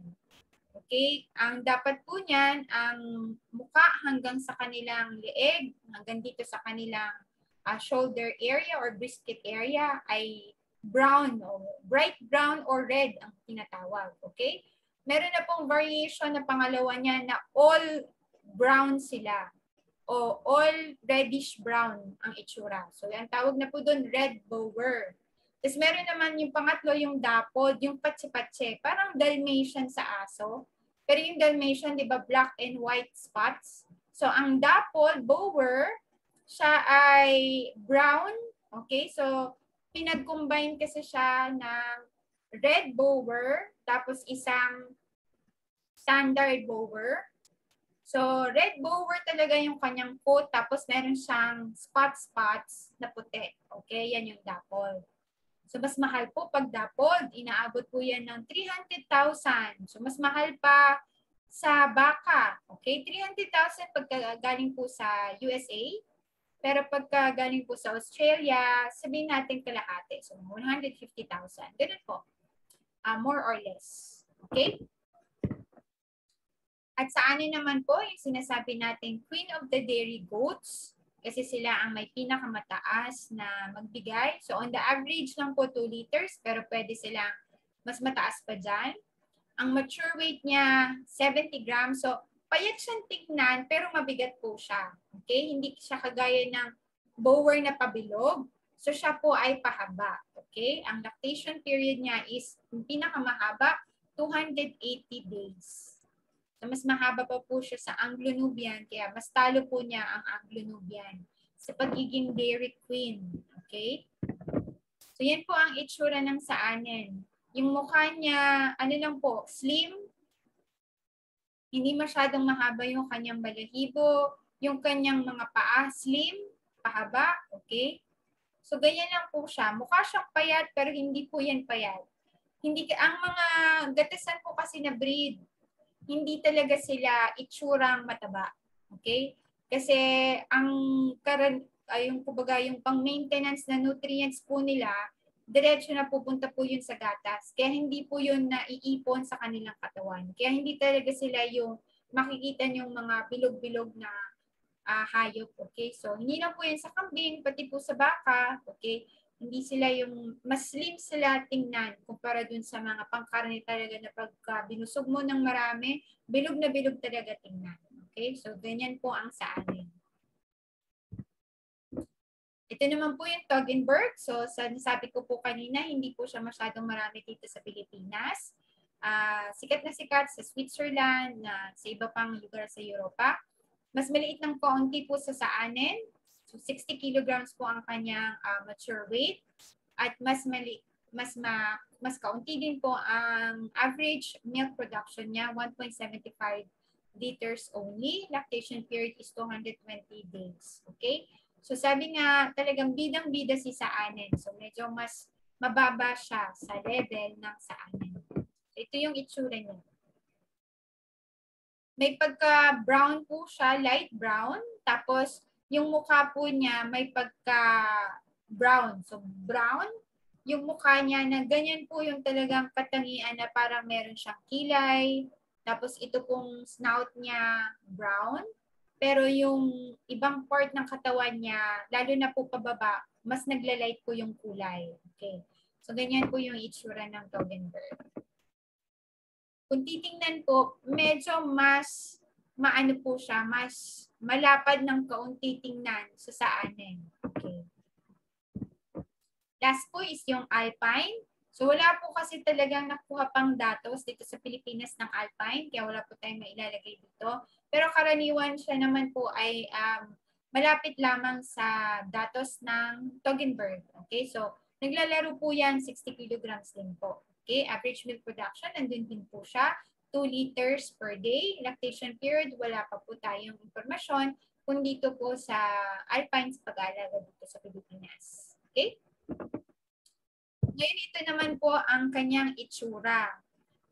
Okay? Ang dapat po niyan, ang muka hanggang sa kanilang leeg, hanggang dito sa kanilang shoulder area or brisket area ay brown, o bright brown or red ang tinatawag. Okay? Meron na pong variation na pangalawa niya na all brown sila o all reddish brown ang itsura. So yan, tawag na po doon red bower. Tapos meron naman yung pangatlo, yung dapod, yung patse-patse, parang Dalmatian sa aso. Pero yung Dalmatian, di ba, black and white spots. So ang dapod bower, siya ay brown. Okay, so pinag-combine kasi siya ng red bower, tapos isang standard bower. So, red bower talaga yung kanyang coat, tapos meron siyang spots na puti. Okay, yan yung dapol. So, mas mahal po pag dapol. Inaabot po yan ng 300,000. So, mas mahal pa sa baka. Okay, 300,000 pagka galing po sa USA. Pero pagka galing po sa Australia, sabihin natin kalahati. So, 150,000. Ganun po. More or less. Okay? At sa anin naman po, yung sinasabi natin Queen of the Dairy Goats, kasi sila ang may pinakamataas na magbigay. So on the average lang po 2 liters, pero pwede silang mas mataas pa dyan. Ang mature weight niya, 70 grams. So payat siyang tignan, pero mabigat po siya. Okay? Hindi siya kagaya ng bower na pabilog. So siya po ay pahaba. Okay? Ang lactation period niya is yung pinakamahaba, 280 days. So, mas mahaba pa po siya sa Anglo-Nubian, kaya mas talo po niya ang Anglo-Nubian sa pagiging dairy queen. Okay? So, yan po ang itsura ng saanin. Yung mukha niya, ano lang po, slim. Hindi masyadong mahaba yung kanyang balahibo. Yung kanyang mga paa, slim, pahaba. Okay? So, ganyan lang po siya. Mukha siyang payat, pero hindi po yan payat. Ang mga gatasan po kasi na breed, hindi talaga sila itsurang mataba. Okay? Kasi ang yung pang-maintenance na nutrients po nila, diretso na pupunta po yun sa gatas. Kaya hindi po yun naiipon sa kanilang katawan. Kaya hindi talaga sila yung makikita yung mga bilog-bilog na hayop. Okay? So, hindi lang po yun sa kambing, pati po sa baka. Okay? Hindi sila yung, mas slim sila tingnan kumpara dun sa mga pangkarne talaga na pagka binusog mo ng marami, bilog na bilog talaga tingnan. Okay? So, ganyan po ang sa amin. Ito naman po yung Toggenburg. So, sabi ko po kanina, hindi po siya masyadong marami dito sa Pilipinas. Sikat na sikat sa Switzerland, sa iba pang lugar sa Europa. Mas maliit ng kaunti po sa saanin. So 60 kilograms po ang kanyang mature weight at mas kaunti din po ang average milk production niya, 1.75 liters only. Lactation period is 220 days. Okay? So sabi nga talagang bidang-bida si saanin. So medyo mas mababa siya sa level ng saanin. So, ito yung itsura niya. May pagka-brown po siya, light brown. Tapos yung mukha po niya may pagka-brown. So, brown. Yung mukha niya na ganyan po yung talagang katangian na parang meron siyang kilay. Tapos ito pong snout niya brown. Pero yung ibang part ng katawan niya, lalo na po pababa, mas naglalight po yung kulay. Okay. So, ganyan po yung itsura ng Toggenburg. Kung titingnan po, medyo mas maano po siya, mas malapad ng kaunti tingnan sa anin. Okay. Last po is yung Alpine. So wala po kasi talagang nakuha pang datos dito sa Pilipinas ng Alpine, kaya wala po tayong mailalagay dito. Pero karaniwan siya naman po ay malapit lamang sa datos ng Toggenburg. Okay, so naglalaro po yan 60 kilograms din po. Okay, average milk production, nandun din po siya. 2 liters per day. Lactation period, wala pa po tayong impormasyon kung dito po sa Alpine sa pag-aalaga dito sa Pilipinas. Okay? Ngayon, ito naman po ang kanyang itsura.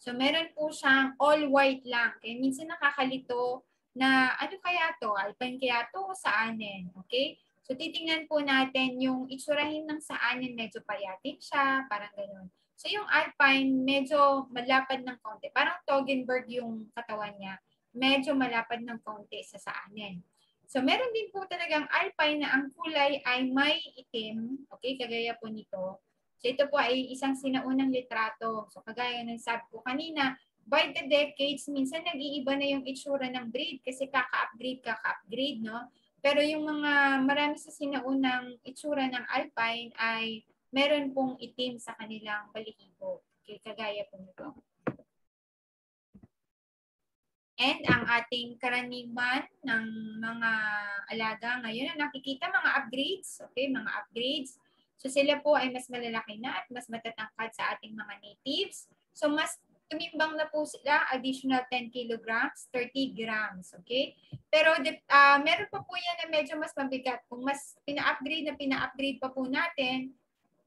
So, meron po siyang all white lang. Kaya minsan nakakalito na ano kaya to? Alpine kaya to o saanin? Okay? So, titingnan po natin yung itsurahin ng saanin. Medyo payatin siya, parang gano'n. So, yung Alpine, medyo malapad ng konti. Parang Toggenburg yung katawan niya. Medyo malapad ng konti sa saanin. So, meron din po talagang Alpine na ang kulay ay may itim. Okay, kagaya po nito. So ito po ay isang sinaunang litrato. So kagaya ng sabi ko kanina, by the decades, minsan nag-iiba na yung itsura ng breed kasi kaka-upgrade, no? Pero yung mga marami sa sinaunang itsura ng Alpine ay meron pong itim sa kanilang balahibo. Okay, kagaya po nito. And ang ating karaniwan ng mga alaga ngayon na nakikita, mga upgrades. Okay, mga upgrades. So sila po ay mas malalaki na at mas matatangkad sa ating mga natives. So mas tumimbang na po sila, additional 10 kilograms, 30 grams. Okay? Pero meron pa po yan na medyo mas mabigat. Kung mas pina-upgrade pa po natin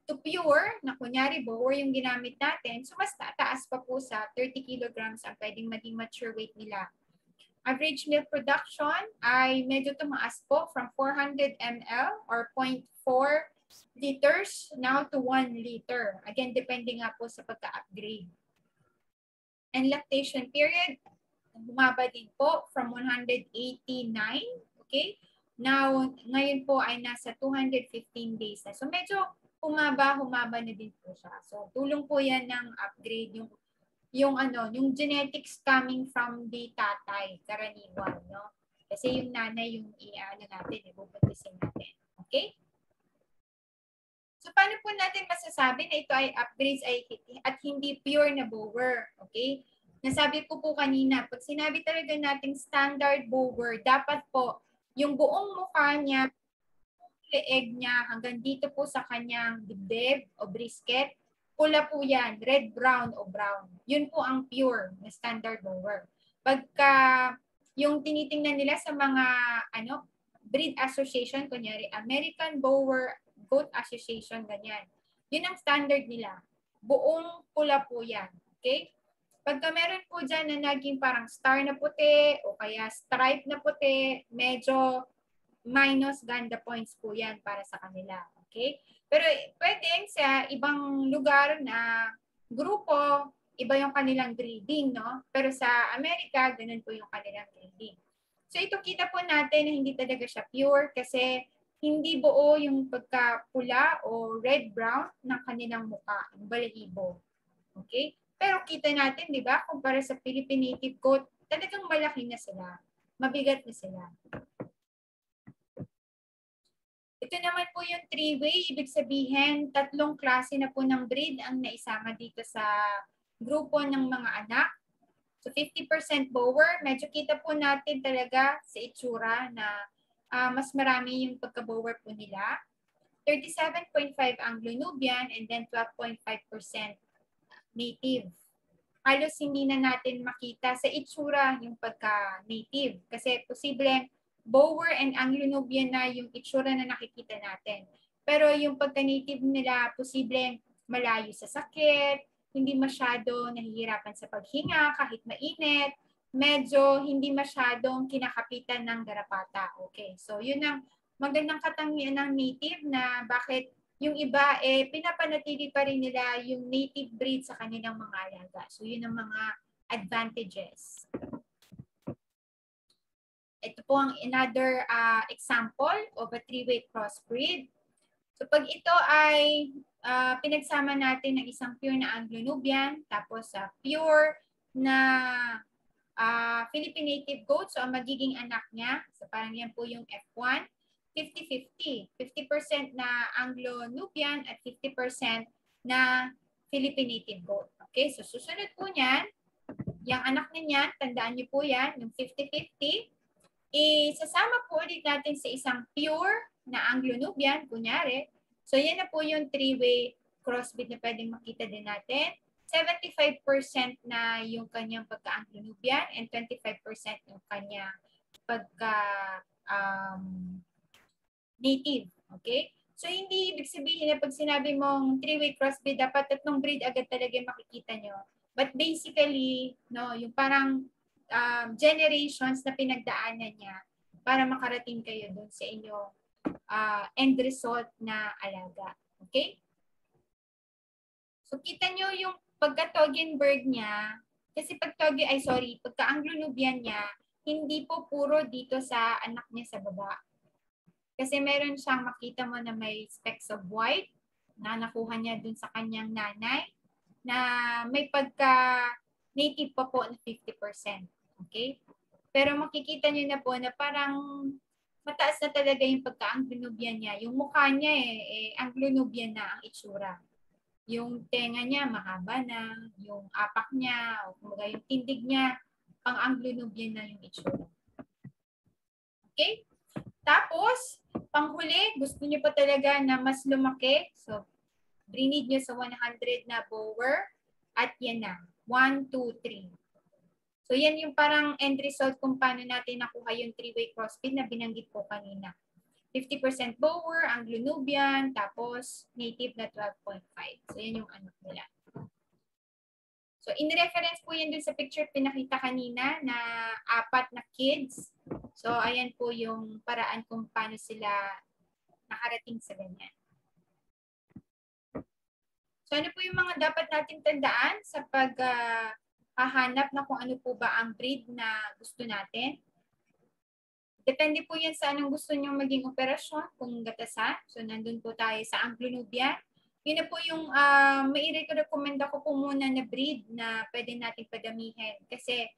to pure, na kunyari bower yung ginamit natin, so mas tataas pa po sa 30 kilograms ang pwedeng maging mature weight nila. Average milk production ay medyo tumaas po from 400 ml or 0.4 liters now to 1 liter. Again, depende nga po sa pagka-upgrade. And lactation period, bumaba din po from 189, okay? Now, ngayon po ay nasa 215 days na. So medyo humaba na din po siya. So tulong po yan ng upgrade, yung genetics coming from the tatay, karaniwan, no? Kasi yung nanay yung ibubuntisin natin. Okay? So, paano po natin masasabi na ito ay upgrades at hindi pure na bower? Okay? Nasabi ko po kanina, pag sinabi talaga natin standard bower, dapat po yung buong mukha niya, leeg niya, hanggang dito po sa kanyang dibdib o brisket, pula po yan, red, brown o brown. Yun po ang pure na standard bower. Pagka yung tinitingnan nila sa mga breed association, kunyari American Bower Goat Association, ganyan. Yun ang standard nila. Buong pula po yan. Okay? Pagka meron po dyan na naging parang star na puti o kaya stripe na puti, medyo minus ganda points po yan para sa kanila. Okay? Pero pwedeng sa ibang lugar na grupo, iba yung kanilang breeding, no? Pero sa Amerika, ganun po yung kanilang breeding. So ito kita po natin na hindi talaga siya pure kasi hindi buo yung pagkapula o red-brown ng kanilang mukha, yung balahibo. Okay? Pero kita natin, di ba, kumpara sa Philippine Native Goat, talagang malaki na sila. Mabigat na sila. Ito naman po yung three-way. Ibig sabihin, 3 klase na po ng breed ang naisama dito sa grupo ng mga anak. So 50% bower, medyo kita po natin talaga sa itsura na mas marami yung pagka-bower po nila. 37.5 Anglo-Nubian and then 12.5% native. Halos hindi na natin makita sa itsura yung pagka-native kasi posibleng bower and Anglo-Nubian na yung itsura na nakikita natin. Pero yung pagka-native nila, posibleng malayo sa sakit, hindi masyado nahihirapan sa paghinga kahit mainit, medyo hindi masyadong kinakapitan ng garapata. Okay, so yun ang magandang katangian ng native na bakit yung iba, pinapanatili pa rin nila yung native breed sa kanilang mga alaga. So yun ang mga advantages. Ito po ang another example of a three-way crossbreed. So pag ito ay pinagsama natin ng isang pure na Anglo-Nubian, tapos pure na Philippine native goat. So, ang magiging anak niya, so parang yan po yung F1, 50-50. 50% na Anglo-Nubian at 50% na Philippine native goat. Okay, so susunod po niyan, yung anak niya, tandaan niyo po yan, yung 50-50, isasama po ulit natin sa isang pure na Anglo-Nubian, kunyari. So, yan na po yung three-way crossbreed na pwedeng makita din natin. 75% na yung kanyang pagka-Anglo-Nubian and 25% yung kanyang pagka-native. Okay? So, hindi ibig sabihin na pag sinabi mong three-way crossbreed, dapat tatlong breed agad talaga makikita nyo. But basically, no, yung parang generations na pinagdaanan niya para makarating kayo dun sa inyong end result na alaga. Okay? So, kita nyo yung pagka-Toggenburg niya, kasi pagka-Anglo-Nubian niya, hindi po puro dito sa anak niya sa baba. Kasi meron siyang makita mo na may specks of white na nakuha niya dun sa kanyang nanay, na may pagka-native pa po na 50%. Okay? Pero makikita nyo na po na parang mataas na talaga yung pagka-Anglo-Nubian niya. Yung mukha niya Anglo-Nubian na ang itsura. Yung tenga niya mahaba na, yung apak niya, o kumbaga yung tindig niya, pang Anglo-Nubian na yung itsura. Okay? Tapos, panghuli, gusto niyo pa talaga na mas lumaki. So, brinid niyo sa 100 na bower. At yan na. 1, 2, 3. So, yan yung parang end result kung paano natin nakuha yung three-way crossbreed na binanggit ko kanina. 50% bower, Anglo-Nubian, tapos native na 12.5. So, yan yung anak nila. So, in-reference po yan dun sa picture pinakita kanina na 4 na kids. So, ayan po yung paraan kung paano sila nakarating sa ganyan. So, ano po yung mga dapat natin tandaan sa paghahanap na kung ano po ba ang breed na gusto natin? Depende po yan sa anong gusto nyo maging operasyon, kung gatasan. So, nandun po tayo sa Anglo-Nubian. Yun na po yung may i-recommend ako po muna na breed na pwede natin padamihin. Kasi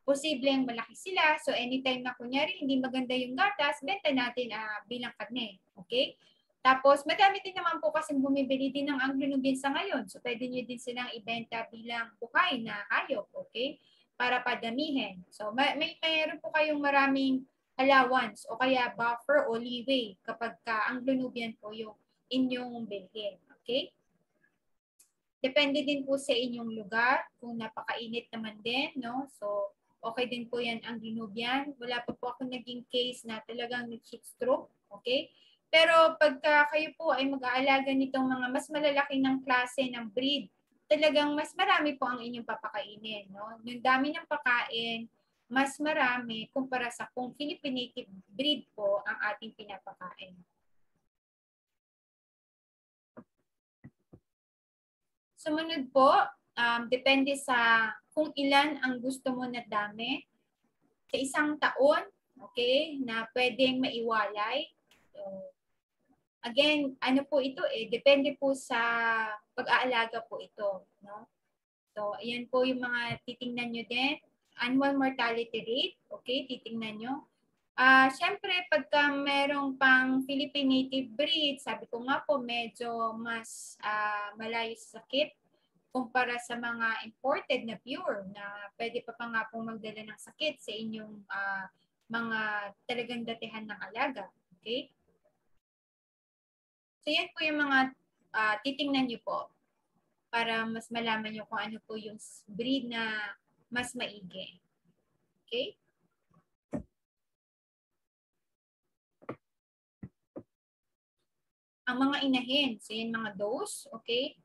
posibleng malaki sila. So, anytime na kunyari hindi maganda yung gatas, benta natin bilang karne. Okay? Tapos, madami din naman po kasi bumibili din ng Anglo-Nubian sa ngayon. So, pwede nyo din silang ibenta bilang buhay na hayop. Okay? Para padamihin. So, mayroon po kayong maraming allowance o kaya buffer o leeway kapag Anglo-Nubian po yung inyong bilhin. Okay? Depende din po sa inyong lugar kung napakainit naman din, no? So, okay din po yan Anglo-Nubian. Wala pa po ako naging case na talagang nag-heat stroke. Okay? Pero pagka kayo po ay mag-aalaga nitong mga mas malalaki ng klase ng breed, talagang mas marami po ang inyong papakainin, no? Yung dami ng pakain, mas marami kumpara sa kung Philippine native breed po ang ating pinapakain. Sumunod po, depende sa kung ilan ang gusto mo na dami. Sa isang taon, okay, na pwedeng maiwalay. So, again, ano po ito depende po sa pag-aalaga po ito. No? So, ayan po yung mga titingnan nyo din. Annual mortality rate, okay, titingnan nyo. Siyempre, pagka merong pang Philippine native breed, sabi ko nga po, medyo mas malayo sa sakit kumpara sa mga imported na pure na pwede pa nga pong magdala ng sakit sa inyong mga talagang datihan ng alaga. Okay? So, yan po yung mga titingnan nyo po para mas malaman nyo kung ano po yung breed na mas maigi. Okay? Ang mga inahin, so yan mga dose, okay?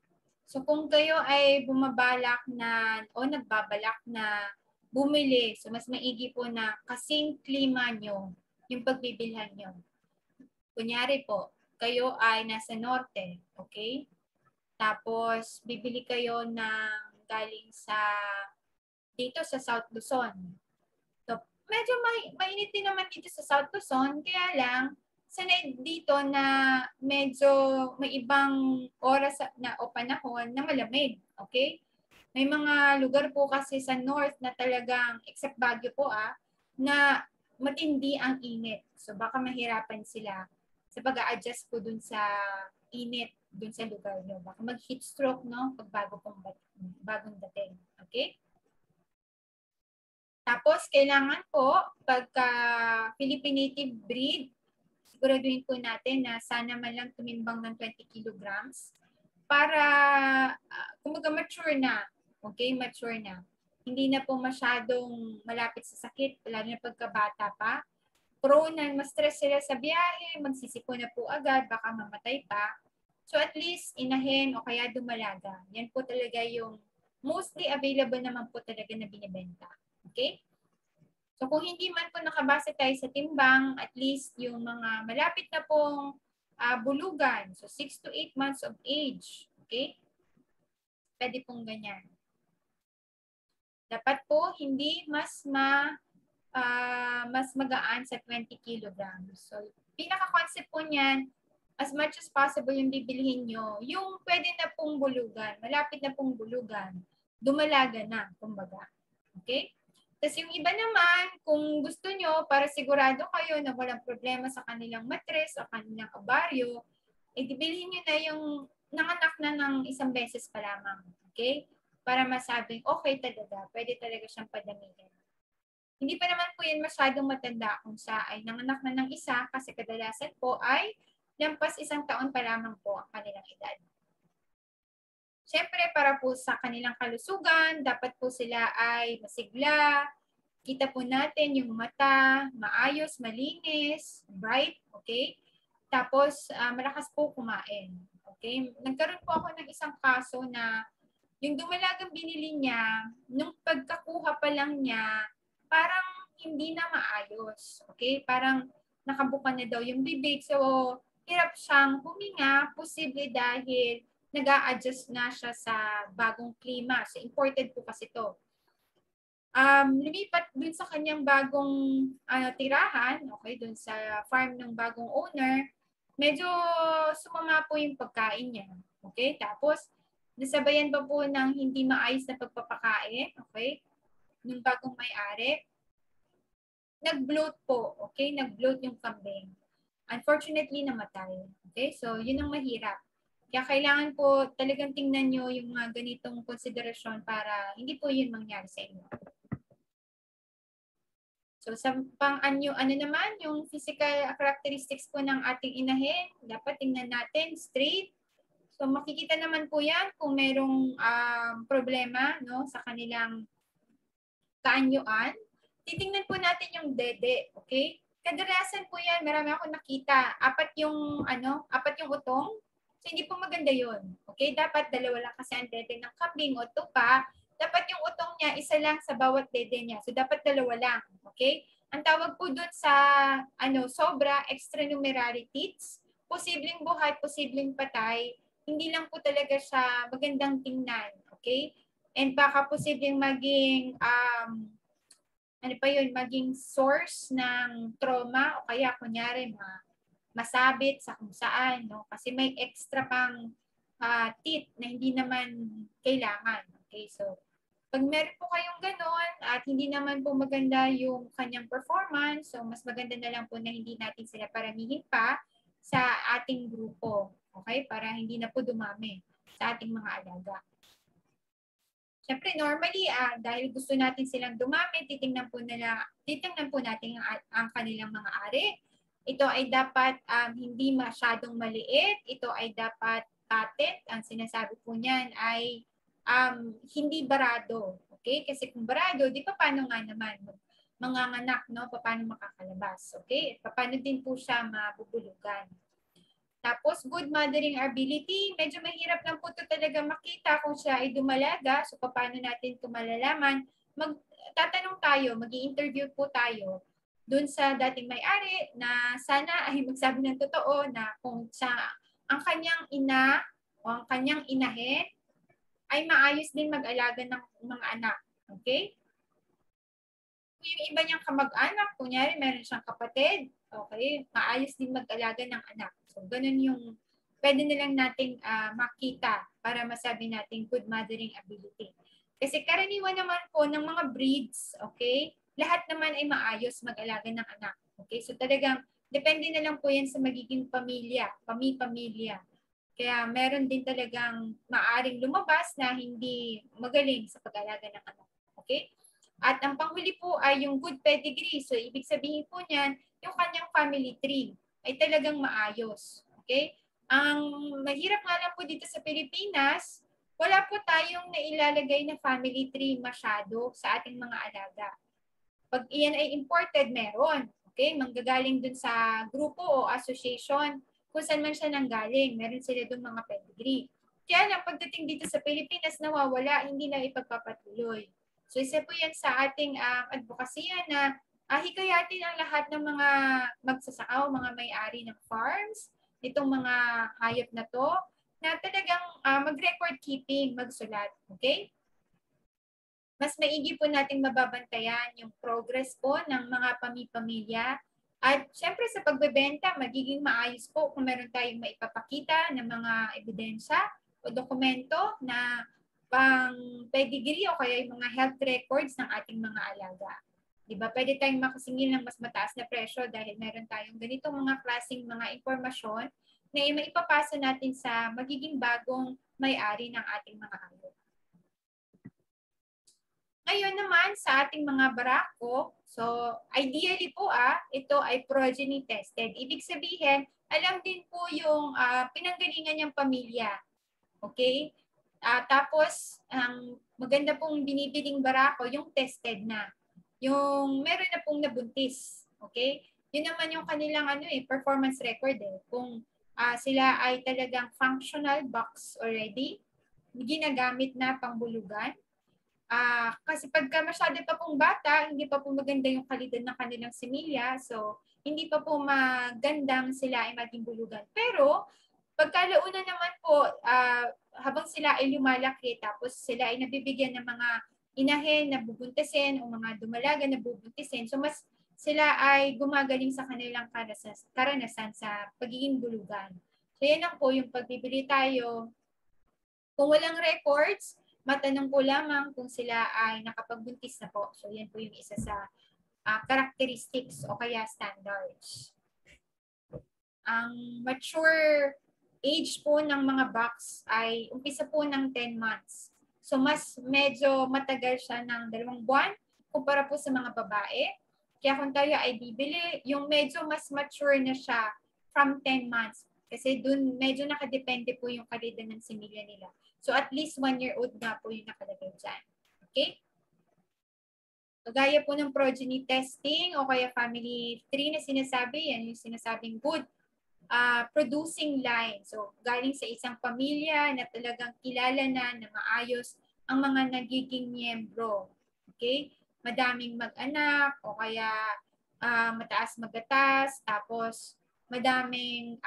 So kung kayo ay bumabalak na o nagbabalak na bumili, so mas maigi po na kasing klima nyo yung pagbibilhan nyo. Kunyari po, kayo ay nasa norte, okay? Tapos bibili kayo ng galing sa dito sa South Luzon. So medyo mainit din naman dito sa South Luzon, kaya lang sanay dito na medyo may ibang oras na o panahon na malamig. Okay? May mga lugar po kasi sa north na talagang, except Baguio po na matindi ang init. So baka mahirapan sila sa pag-a-adjust po dun sa init dun sa lugar nyo. Baka mag-heat stroke, no? Pag bagong dating. Okay? Tapos, kailangan po, pagka Philippine native breed, siguraduhin po natin na sana man lang tumimbang ng 20 kilograms para kumaga mature na. Okay, mature na. Hindi na po masyadong malapit sa sakit, lalo na pagkabata pa. Prone na ma-stress sila sa biyahe, magsisipon na po agad, baka mamatay pa. So at least inahin o kaya dumalaga. Yan po talaga yung mostly available naman po talaga na binibenta. Okay? So kung hindi man po nakabase tayo sa timbang, at least yung mga malapit na pong bulugan, so 6 to 8 months of age, okay? Pwede pong ganyan. Dapat po hindi mas magaan sa 20 kilograms. So pinaka-concept po niyan, as much as possible yung bibilhin nyo, yung pwede na pong bulugan, malapit na pong bulugan, dumalaga na, kumbaga. Okay? Tapos yung iba naman, kung gusto nyo, para sigurado kayo na walang problema sa kanilang matres o kanilang ovaryo, bilhin nyo na yung nanganak na ng isang beses pa lamang. Okay? Para masabing, okay talaga, pwede talaga siyang padamihin. Hindi pa naman po yan masyadong matanda kung siya ay nanganak na ng isa kasi kadalasan po ay lampas 1 taon pa lamang po ang kanilang edad. Siyempre, para po sa kanilang kalusugan, dapat po sila ay masigla. Kita po natin yung mata, maayos, malinis, bright, okay? Tapos, malakas po kumain. Okay? Nagkaroon po ako ng isang kaso na yung dumalagang binili niya, nung pagkakuha pa lang niya, parang hindi na maayos. Okay? Parang nakabuka na daw yung bibig. So, hirap siyang huminga, posible dahil nag-a-adjust na siya sa bagong klima. So, imported po kasi ito. Lumipat dun sa kanyang bagong tirahan, okay, dun sa farm ng bagong owner, medyo sumama po yung pagkain niya. Okay? Tapos, nasabayan pa po ng hindi maayos na pagpapakain, okay, ng bagong may-ari. Nag-bloat po, okay? Nag-bloat yung kambing. Unfortunately, namatay. Okay? So, yun ang mahirap. Kaya kailangan po talagang tingnan nyo yung mga ganitong konsiderasyon para hindi po yun mangyari sa inyo. So sa pang-anyo, ano naman, yung physical characteristics po ng ating inahin, dapat tingnan natin straight. So makikita naman po yan kung merong problema, no, sa kanilang kaanyuan. Titingnan po natin yung dede, okay? Kadalasan po yan, marami akong nakita, apat yung utong. So hindi po maganda yun. Okay? Dapat dalawa lang kasi ang dede ng kambing o tupa. Dapat yung utong niya, isa lang sa bawat dede niya. So dapat dalawa lang. Okay? Ang tawag po doon sa sobra, extranumerary teats. Posibleng buhay, posibleng patay. Hindi lang po talaga siya magandang tingnan. Okay? And baka posibleng maging maging source ng trauma o kaya kunyari masabit sa kung saan, no? Kasi may extra pang teeth na hindi naman kailangan. Okay, so pag meron po kayong ganon at hindi naman po maganda yung kanyang performance, so mas maganda na lang po na hindi natin sila paramihin pa sa ating grupo. Okay, para hindi na po dumami sa ating mga alaga. Siyempre, normally, dahil gusto natin silang dumami, titingnan po natin ang kanilang mga ari. Ito ay dapat hindi masyadong maliit. Ito ay dapat patent. Ang sinasabi po niyan ay hindi barado. Okay? Kasi kung barado, di pa paano nga naman manganganak, no? Paano makakalabas. Okay? Paano din po siya mabubulugan. Tapos, good mothering ability. Medyo mahirap lang po ito talaga makita kung siya ay dumalaga. So, paano natin ito malalaman? Tatanong tayo, mag-i-interview po tayo dun sa dating may-ari na sana ay magsabi ng totoo na kung ang kanyang ina o ang kanyang inahin ay maayos din mag-alaga ng mga anak. Okay? Kung yung iba niyang kamag-anak, kunyari meron siyang kapatid, okay, maayos din mag-alaga ng anak. So, ganun yung pwede nilang nating makita para masabi natin good mothering ability. Kasi karaniwan naman po ng mga breeds, okay, lahat naman ay maayos mag-alaga ng anak. Okay, so talagang depende na lang po yan sa magiging pamilya, pamilya. Kaya meron din talagang maaring lumabas na hindi magaling sa pag-alaga ng anak. Okay? At ang panghuli po ay yung good pedigree. So, ibig sabihin po niyan, yung kanyang family tree ay talagang maayos. Okay? Ang mahirap nga lang po dito sa Pilipinas, wala po tayong nailalagay na family tree masyado sa ating mga alaga. Pag iyan ay imported, meron. Okay? Manggagaling dun sa grupo o association kung saan man siya nanggaling. Meron sila dun mga pedigree. Kaya lang, pagdating dito sa Pilipinas, nawawala, hindi na ipagpapatuloy. So, isa po yan sa ating advokasya na hikayatin ang lahat ng mga magsasaka o mga may-ari ng farms, itong mga hayop na to, na talagang mag-record keeping, magsulat. Okay? Mas maigi po nating mababantayan yung progress po ng mga pamilya. At syempre sa pagbebenta, magiging maayos po kung meron tayong maipapakita ng mga ebidensya o dokumento na pang pedigree o kaya yung mga health records ng ating mga alaga. Diba? Pwede tayong makasingil ng mas mataas na presyo dahil meron tayong ganitong mga klaseng mga impormasyon na maipapasa natin sa magiging bagong may-ari ng ating mga hayop. Ngayon naman sa ating mga barako, so ideally po ito ay progeny tested. Ibig sabihin, alam din po yung pinanggalingan niyang pamilya. Okay? Tapos, ang maganda pong binibiling barako, yung tested na. Yung meron na pong nabuntis. Okay? Yun naman yung kanilang performance record. Kung sila ay talagang functional box already, ginagamit na pangbulugan. Kasi pagka masyado pa pong bata, hindi pa po maganda yung kalidad ng kanilang similya. So, hindi pa po magandang sila ay maging bulugan. Pero, pagkalauna naman po, habang sila ay lumalaki, tapos sila ay nabibigyan ng mga inahin na bubuntisin o mga dumalaga na bubuntisin. So, mas sila ay gumagaling sa kanilang karanasan sa pagiging bulugan. So, yan lang po yung pagbibili tayo. Kung walang records, matanong po lamang kung sila ay nakapagbuntis na po. So, yan po yung isa sa characteristics o kaya standards. Ang mature age po ng mga bucks ay umpisa po ng 10 months. So, mas medyo matagal siya ng 2 buwan kumpara po sa mga babae. Kaya kung tayo ay bibili, yung medyo mas mature na siya from 10 months. Kasi dun medyo nakadepende po yung kalidad ng similya nila. So at least 1-year-old na po yung nakalagay dyan. Okay? So gaya po ng progeny testing o kaya family tree na sinasabi, yan yung sinasabing good producing line. So galing sa isang pamilya na talagang kilala na maayos ang mga nagiging miyembro. Okay? Madaming mag-anak o kaya mataas magatas, tapos madaming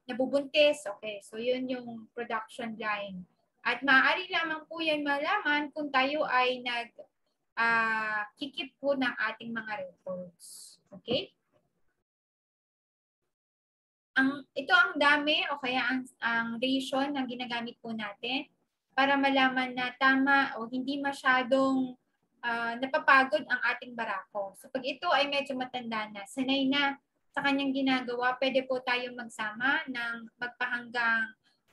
nabubuntis. Okay, so yun yung production line. At maaari lamang po yan malaman kung tayo ay kikip po ng ating mga records. Okay? Ito ang dami o kaya ang ratio na ginagamit po natin para malaman na tama o hindi masyadong napapagod ang ating barako. So pag ito ay medyo matanda na, sanay na sa kanyang ginagawa, pwede po tayong magsama ng magpahanggang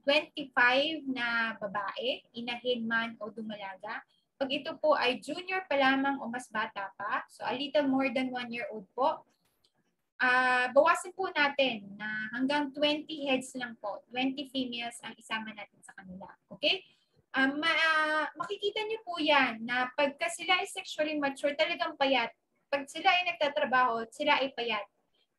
25 na babae, inahin man o dumalaga. Pag ito po ay junior pa lamang o mas bata pa, so a little more than 1-year-old po, bawasin po natin na hanggang 20 heads lang po, 20 females ang isama natin sa kanila. Okay? Makikita niyo po yan na pagka sila ay sexually mature, talagang payat. Pag sila ay nagtatrabaho, sila ay payat.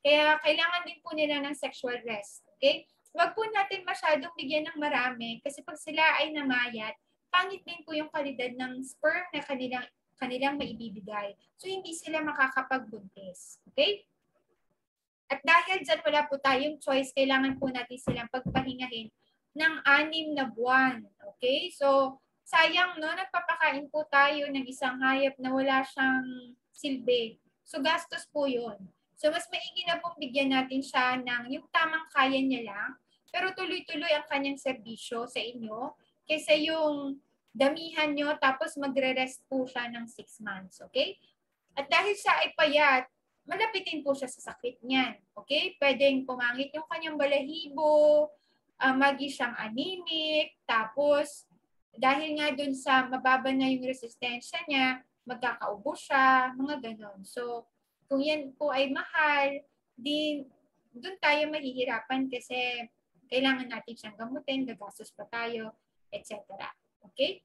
Kaya kailangan din po nila ng sexual rest. Okay? Huwag po natin masyadong bigyan ng marami kasi pag sila ay namayat, pangit din po yung kalidad ng sperm na kanilang maibibigay. So, hindi sila makakapagbuntis. Okay? At dahil dyan wala po tayong choice, kailangan po natin silang pagpahingahin ng 6 na buwan. Okay? So, sayang, no? Nagpapakain po tayo ng isang hayop na wala siyang silbi. So, gastos po yun. So, mas maigi na pong bigyan natin siya ng yung tamang kaya niya lang, pero tuloy-tuloy ang kanyang serbisyo sa inyo, kaysa yung damihan nyo, tapos magre-rest po siya ng 6 months. Okay? At dahil siya ay payat, malapitin po siya sa sakit niyan. Okay? Pwedeng pumangit yung kanyang balahibo, magi siyang anemic, tapos dahil nga dun sa mababa na yung resistensya niya, magkakaubo siya, mga ganon. So, kung yan po ay mahal, dun tayo mahihirapan kasi kailangan natin siyang gamutin, gagastos pa tayo, etc. Okay?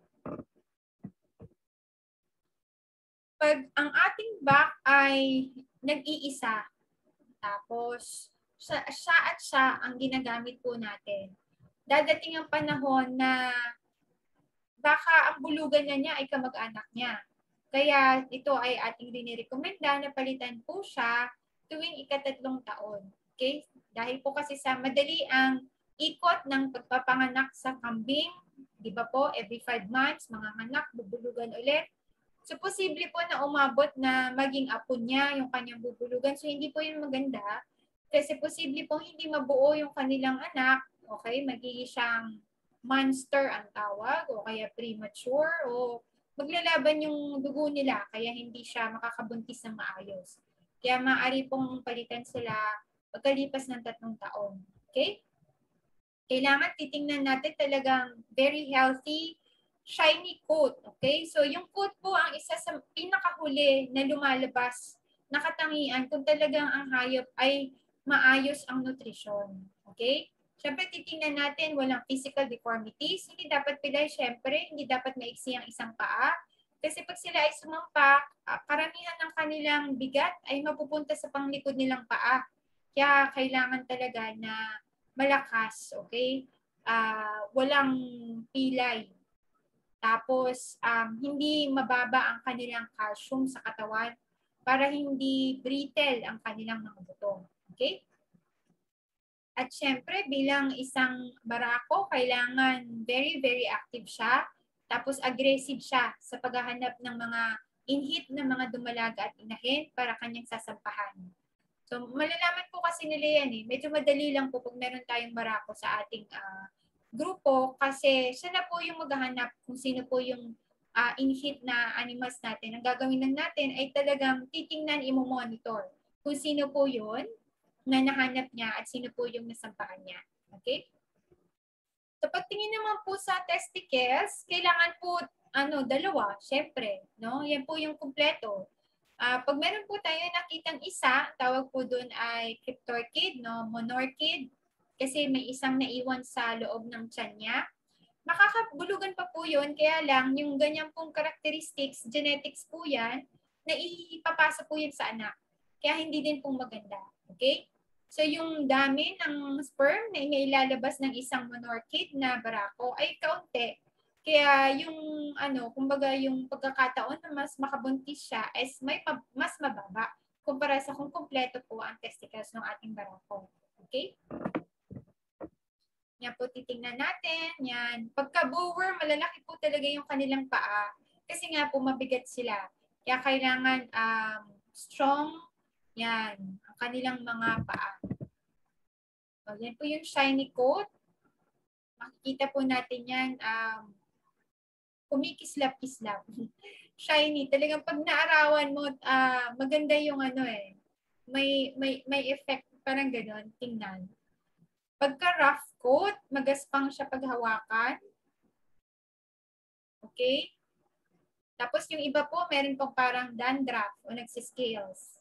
Pag ang ating back ay nag-iisa, tapos siya ang ginagamit po natin, dadating ang panahon na baka ang bulugan niya ay kamag-anak niya. Kaya ito ay ating dinirekomenda na palitan po siya tuwing ika-3 taon. Okay? Dahil po kasi sa madali ang ikot ng pagpapanganak sa kambing, di ba po, every 5 months, mga anak, bubulugan ulit. So, posible po na umabot na maging apo niya yung kanyang bubulugan. So, hindi po yun maganda. Kasi posible po hindi mabuo yung kanilang anak. Okay? Magiging siyang monster ang tawag o kaya premature o maglalaban yung dugo nila kaya hindi siya makakabuntis ng maayos. Kaya maaari pong palitan sila pagkalipas ng 3 taon. Okay? Kailangan titingnan natin talagang very healthy, shiny coat. Okay? So, yung coat po ang isa sa pinakahuli na lumalabas na katangian kung talagang ang hayop ay maayos ang nutrisyon. Okay? Siyempre, titingnan natin walang physical deformities. Hindi dapat pilay, siyempre, hindi dapat maiksi ang isang paa. Kasi pag sila ay sumampak, karamihan ng kanilang bigat ay mapupunta sa panglikod nilang paa. Kaya kailangan talaga na malakas, okay? Walang pilay. Tapos, hindi mababa ang kanilang calcium sa katawan para hindi brittle ang kanilang mga buto. Okay? At syempre, bilang isang barako, kailangan very, very active siya. Tapos aggressive siya sa paghahanap ng mga inhit na mga dumalaga at inahin para kanyang sasampahan. So, malalaman po kasi nila yan eh. Medyo madali lang po pag meron tayong barako sa ating grupo kasi siya na po yung maghahanap kung sino po yung in-hit na animals natin. Ang gagawin lang natin ay talagang titingnan, imo-monitor kung sino po yun na nahanap niya at sino po yung nasampahan niya. Okay? So, pagtingin naman po sa testicles, kailangan po dalawa, syempre. No? Yan po yung kumpleto. Pag meron po tayo nakitang isa, tawag po doon ay cryptorchid, no? Monorchid, kasi may isang naiwan sa loob ng tiyan niya. Makakabulugan pa po yun, kaya lang yung ganyan pong characteristics, genetics po yan, na ipapasa po yun sa anak. Kaya hindi din pong maganda. Okay? So yung dami ng sperm na ilalabas ng isang monorchid na barako ay kaunti. Kaya yung kumbaga yung pagkakataon na mas makabuntis siya is mas mababa kumpara sa kung kumpleto po ang testicles ng ating barako. Okay? Yan po titingnan natin. Yan. Pagka-bower, malalaki po talaga yung kanilang paa. Kasi nga po mabigat sila. Kaya kailangan strong yan ang kanilang mga paa. So, yan po yung shiny coat. Makikita po natin yan kumikislap-kislap. Shiny. Talagang pag naarawan mo, maganda yung may effect, parang gano'n, tingnan. Pagka rough coat, magaspang siya paghawakan. Okay? Tapos yung iba po, meron pong parang dandruff o nagsiscales.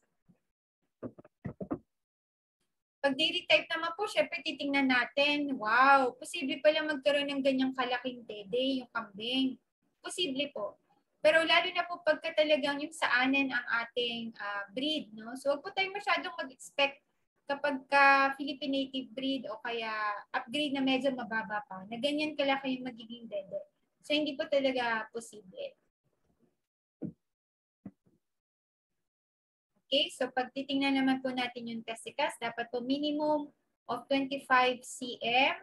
Pag dairy type naman po, syempre titingnan natin, wow, posible pala magkaroon ng ganyang kalaking dede, yung kambing. Posible po. Pero lalo na po pagka talagang yung saanin ang ating breed, no? So wag po tayo masyadong mag-expect kapag ka Philippine native breed o kaya upgrade na medyo mababa pa, na ganyan kalaki yung magiging dede. So hindi po talaga posible. Okay, so pag titingnan naman po natin yung testicles, dapat po minimum of 25 cm.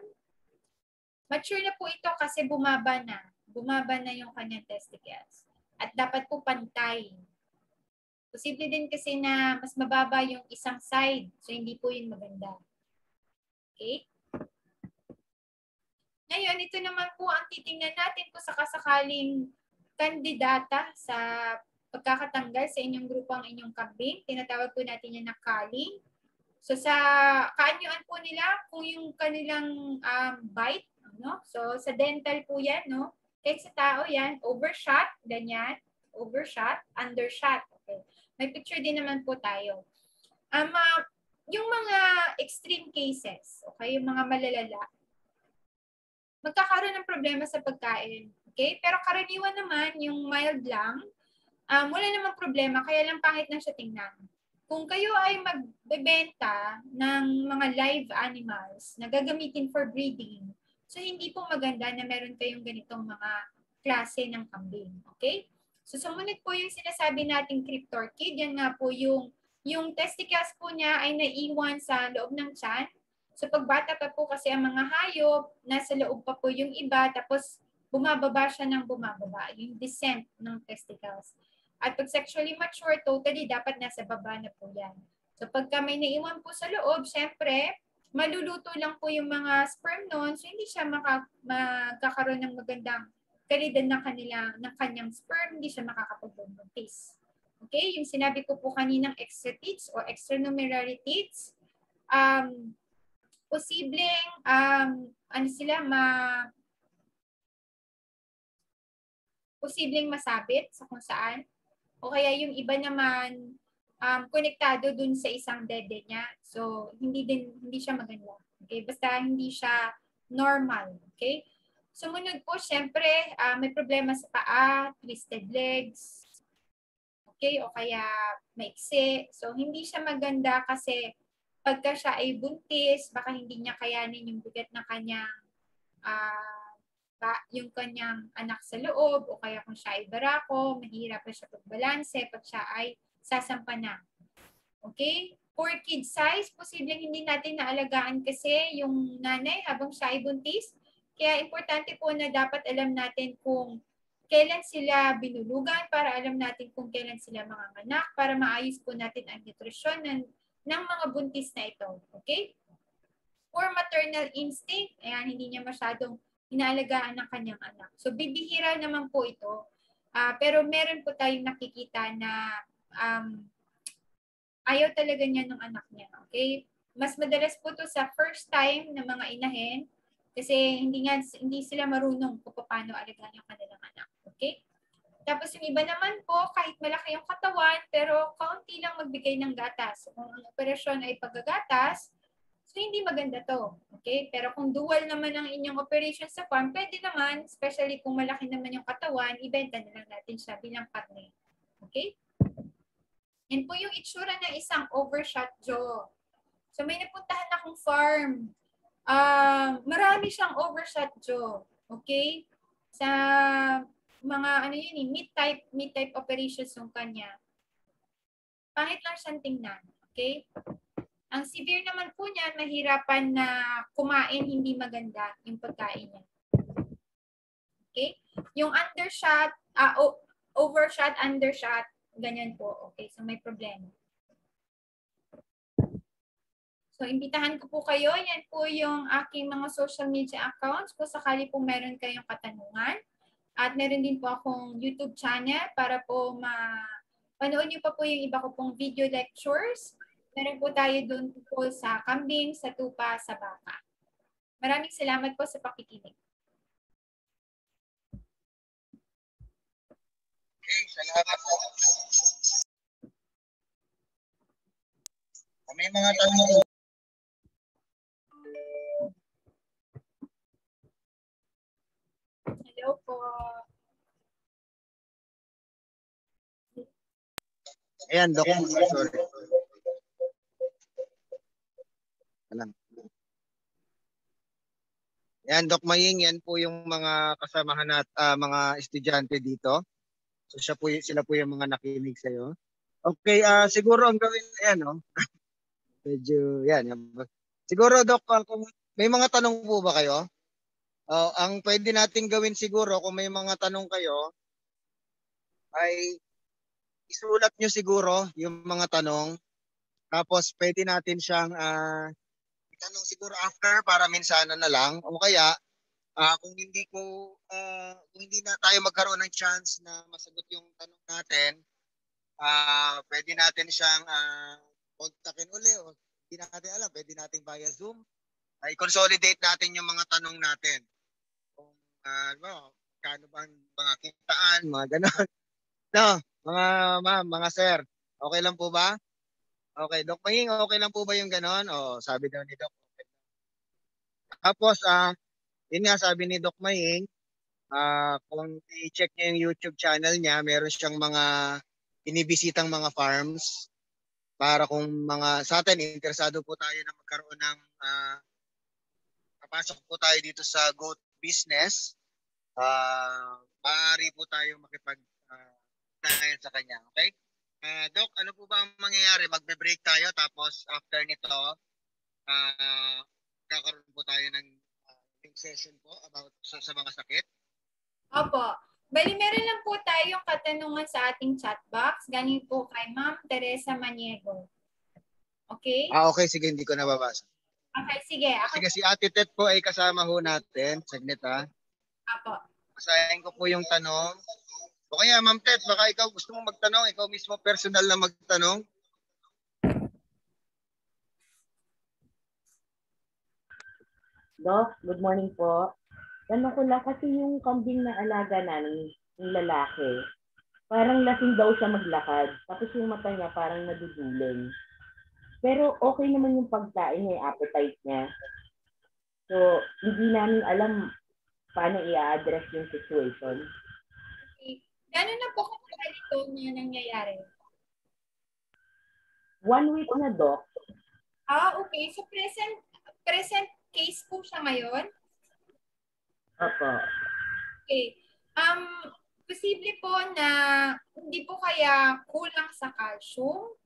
Mature na po ito kasi bumaba na. Bumaba na yung kanyang testicles. At dapat po pantay. Posible din kasi na mas mababa yung isang side. So, hindi po yun maganda. Okay? Ngayon, ito naman po ang titingnan natin kung sakasakaling kandidata sa pagkakatanggal sa inyong grupo ang inyong kambing. Tinatawag po natin yan na culling. So sa kaanyuan po nila, kung yung kanilang bite, no? So sa dental po yan, no? Kahit sa tao yan, overshot, ganyan. Overshot, undershot. Okay. May picture din naman po tayo. Yung mga extreme cases, okay, yung mga malalala, magkakaroon ng problema sa pagkain. Okay? Pero karaniwan naman, yung mild lang, wala namang problema, kaya lang pangit na siya tingnan. Kung kayo ay magbebenta ng mga live animals na gagamitin for breeding, so hindi po maganda na meron kayong ganitong mga klase ng kambing. Okay? So sumunod po yung sinasabi nating cryptorchid. Yan nga po yung testicles po niya ay naiwan sa loob ng tiyan. So pagbata pa po kasi ang mga hayop, nasa loob pa po yung iba, tapos bumababa siya ng bumababa, yung descent ng testicles. At pag sexually mature, totally dapat nasa baba na po yan. So pagka may naiwan po sa loob, syempre, maluluto lang po yung mga sperm noon, so hindi siya magkakaroon ng magandang kalidad ng kanyang sperm, hindi siya makakapagbuntis. Okay, yung sinabi ko po kaninang extra teats o extranumerary teats, posibleng posibleng masabit sa kung saan, o kaya yung iba naman konektado dun sa isang dede niya. So hindi siya maganda. Okay? Basta hindi siya normal. Okay? Sumunod po, syempre, may problema sa paa, twisted legs, okay, o kaya maiksi. So hindi siya maganda kasi pagka siya ay buntis, baka hindi niya kayanin yung bigat ng kanyang yung kanyang anak sa loob, o kaya kung siya ay barako, mahirap na siya pagbalanse pag siya ay sasampa na. Okay? For kid size, posibleng hindi natin naalagaan kasi yung nanay habang siya ay buntis. Kaya importante po na dapat alam natin kung kailan sila binulugan, para alam natin kung kailan sila manganganak, para maayos po natin ang nutrisyon ng mga buntis na ito. Okay? For maternal instinct, ayan, hindi niya masyadong inaalagaan ng kanyang anak. So bibihira naman po ito. Pero meron po tayong nakikita na ayaw talaga niya ng anak niya. Okay? Mas madalas po to sa first time ng mga inahin kasi hindi sila marunong kung paano alagaan yung kanilang anak. Okay? Tapos yung iba naman po, kahit malaki yung katawan, pero kaunti lang magbigay ng gatas. Kung ang operasyon ay paggagatas, so hindi maganda to. Okay? Pero kung dual naman ang inyong operation sa farm, pwede naman, especially kung malaki naman yung katawan, ibenta na lang natin siya bilang karne. Okay? Yan po yung itsura ng isang overshot jaw. So may napuntahan akong farm. Marami siyang overshot jaw. Okay? Sa mga meat type operations yung kanya. Pangit lang siyang tingnan. Okay? Ang severe naman po niyan, mahirapan na kumain, hindi maganda yung pagkain niya. Okay? Yung undershot, overshot, undershot, ganyan po. Okay, so may problema. So, imbitahan ko po kayo. Yan po yung aking mga social media accounts kung sakali po meron kayong katanungan. At meron din po akong YouTube channel para po panood niyo pa po yung iba ko pong video lectures. Meron po tayo doon po sa kambing, sa tupa, sa baka. Maraming salamat po sa pakikinig. Okay, salamat po. May mga tanong. Hello po. Ayan, Doc. Sorry. Ayan, Doc Maying, yan po yung mga kasamahan at mga estudyante dito. So sila po yung mga nakinig sa iyo. Okay, siguro ang gawin ayan, no. Medyo yan. Siguro, Doc, kung may mga tanong po ba kayo? Ang pwede nating gawin siguro kung may mga tanong kayo ay isulat nyo siguro yung mga tanong. Tapos pwede natin siyang itanong siguro after para minsanan na lang. O kaya Kung hindi na tayo magkaroon ng chance na masagot yung tanong natin, pwede natin siyang kontakin uli o hindi natin alam, pwede natin via Zoom ay consolidate natin yung mga tanong natin. Kung kano ba ang mga kitaan, mga ganon. No, mga ma'am, mga sir, okay lang po ba? Okay, Doc Maying, okay lang po ba yung ganon? O, sabi daw ni Doc. Okay. Tapos, yun nga sabi ni Doc Maying, kung i-check niyo yung YouTube channel niya, meron siyang mga inibisitang mga farms para kung mga sa atin, interesado po tayo na magkaroon ng papasok po tayo dito sa goat business, maaari po tayo makipag-ugnayan sa kanya. Okay? Doc, ano po ba ang mangyayari? Magbe-break tayo tapos after nito, kakaroon po tayo ng session po about sa mga sakit. Opo. Bali, meron lang po tayong katanungan sa ating chat box. Galing po kay Ma'am Teresa Maniego. Okay? Okay, sige, hindi ko nababasa. Okay, sige. Sige, si Ate Tet po ay kasama ho natin. Saglit ha. Opo. Basahin ko po yung tanong. O kaya, Ma'am Tet, baka ikaw gusto mong magtanong, ikaw mismo personal na magtanong. Doc, good morning po. Tanong ko lang kasi yung kambing na alaga namin, yung lalaki, parang lasing daw siya maglakad. Tapos yung mata niya parang naduduling. Pero okay naman yung pagkain niya, yung appetite niya. So, hindi namin alam paano i-address yung situation. Okay. Gano'n na po katagal ito na nangyayari? 1 week na, Doc. Okay. So, present case po siya ngayon? Opo. Okay. Posible po na hindi po kaya kulang sa calcium?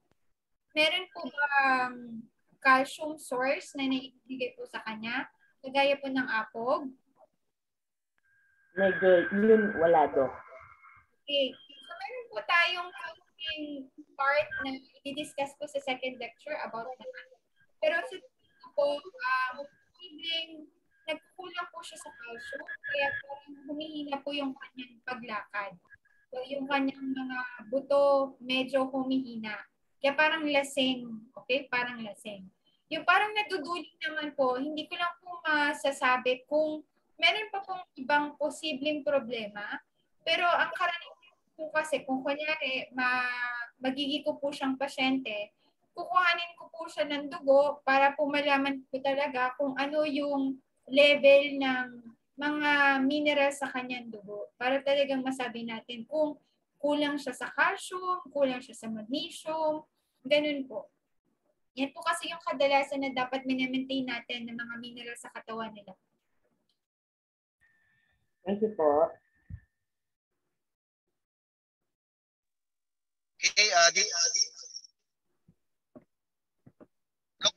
Meron po bang calcium source na naibigay po sa kanya? Kagaya po ng apog? Medyo, yun, wala, Doc. Okay. So, meron po tayong part na i-discuss po sa second lecture about that. Pero sa tingin ko po, posibleng nagkukulang po siya sa calcium, kaya parang humihina po yung kanyang paglakad. So, yung kanyang mga buto medyo humihina. Kaya parang lasing, okay? Parang lasing. Yung parang naduduling naman po, hindi ko lang po masasabi kung meron pa pong ibang posibleng problema. Pero ang karaniwan po kasi, kung kunyari, magiging po siyang pasyente, kukuhanin ko po siya ng dugo para po malaman po talaga kung ano yung level ng mga minerals sa kanyang dugo para talagang masabi natin kung kulang siya sa calcium, kulang siya sa magnesium, ganun po. Yan po kasi yung kadalasan na dapat minamaintain natin ng mga minerals sa katawan nila. Thank you po. Okay,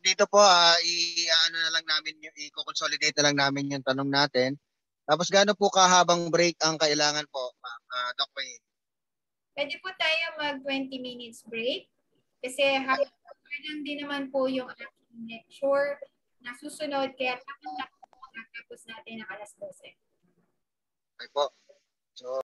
dito po, i-ano na lang namin, i-consolidate na lang namin yung tanong natin. Tapos gaano po kahabang break ang kailangan po, Doc Maying? Pwede po tayo mag 20 minutes break kasi lang din naman po yung aking lecture na susunod kaya tapos natin ang alas 12. Okay po. So,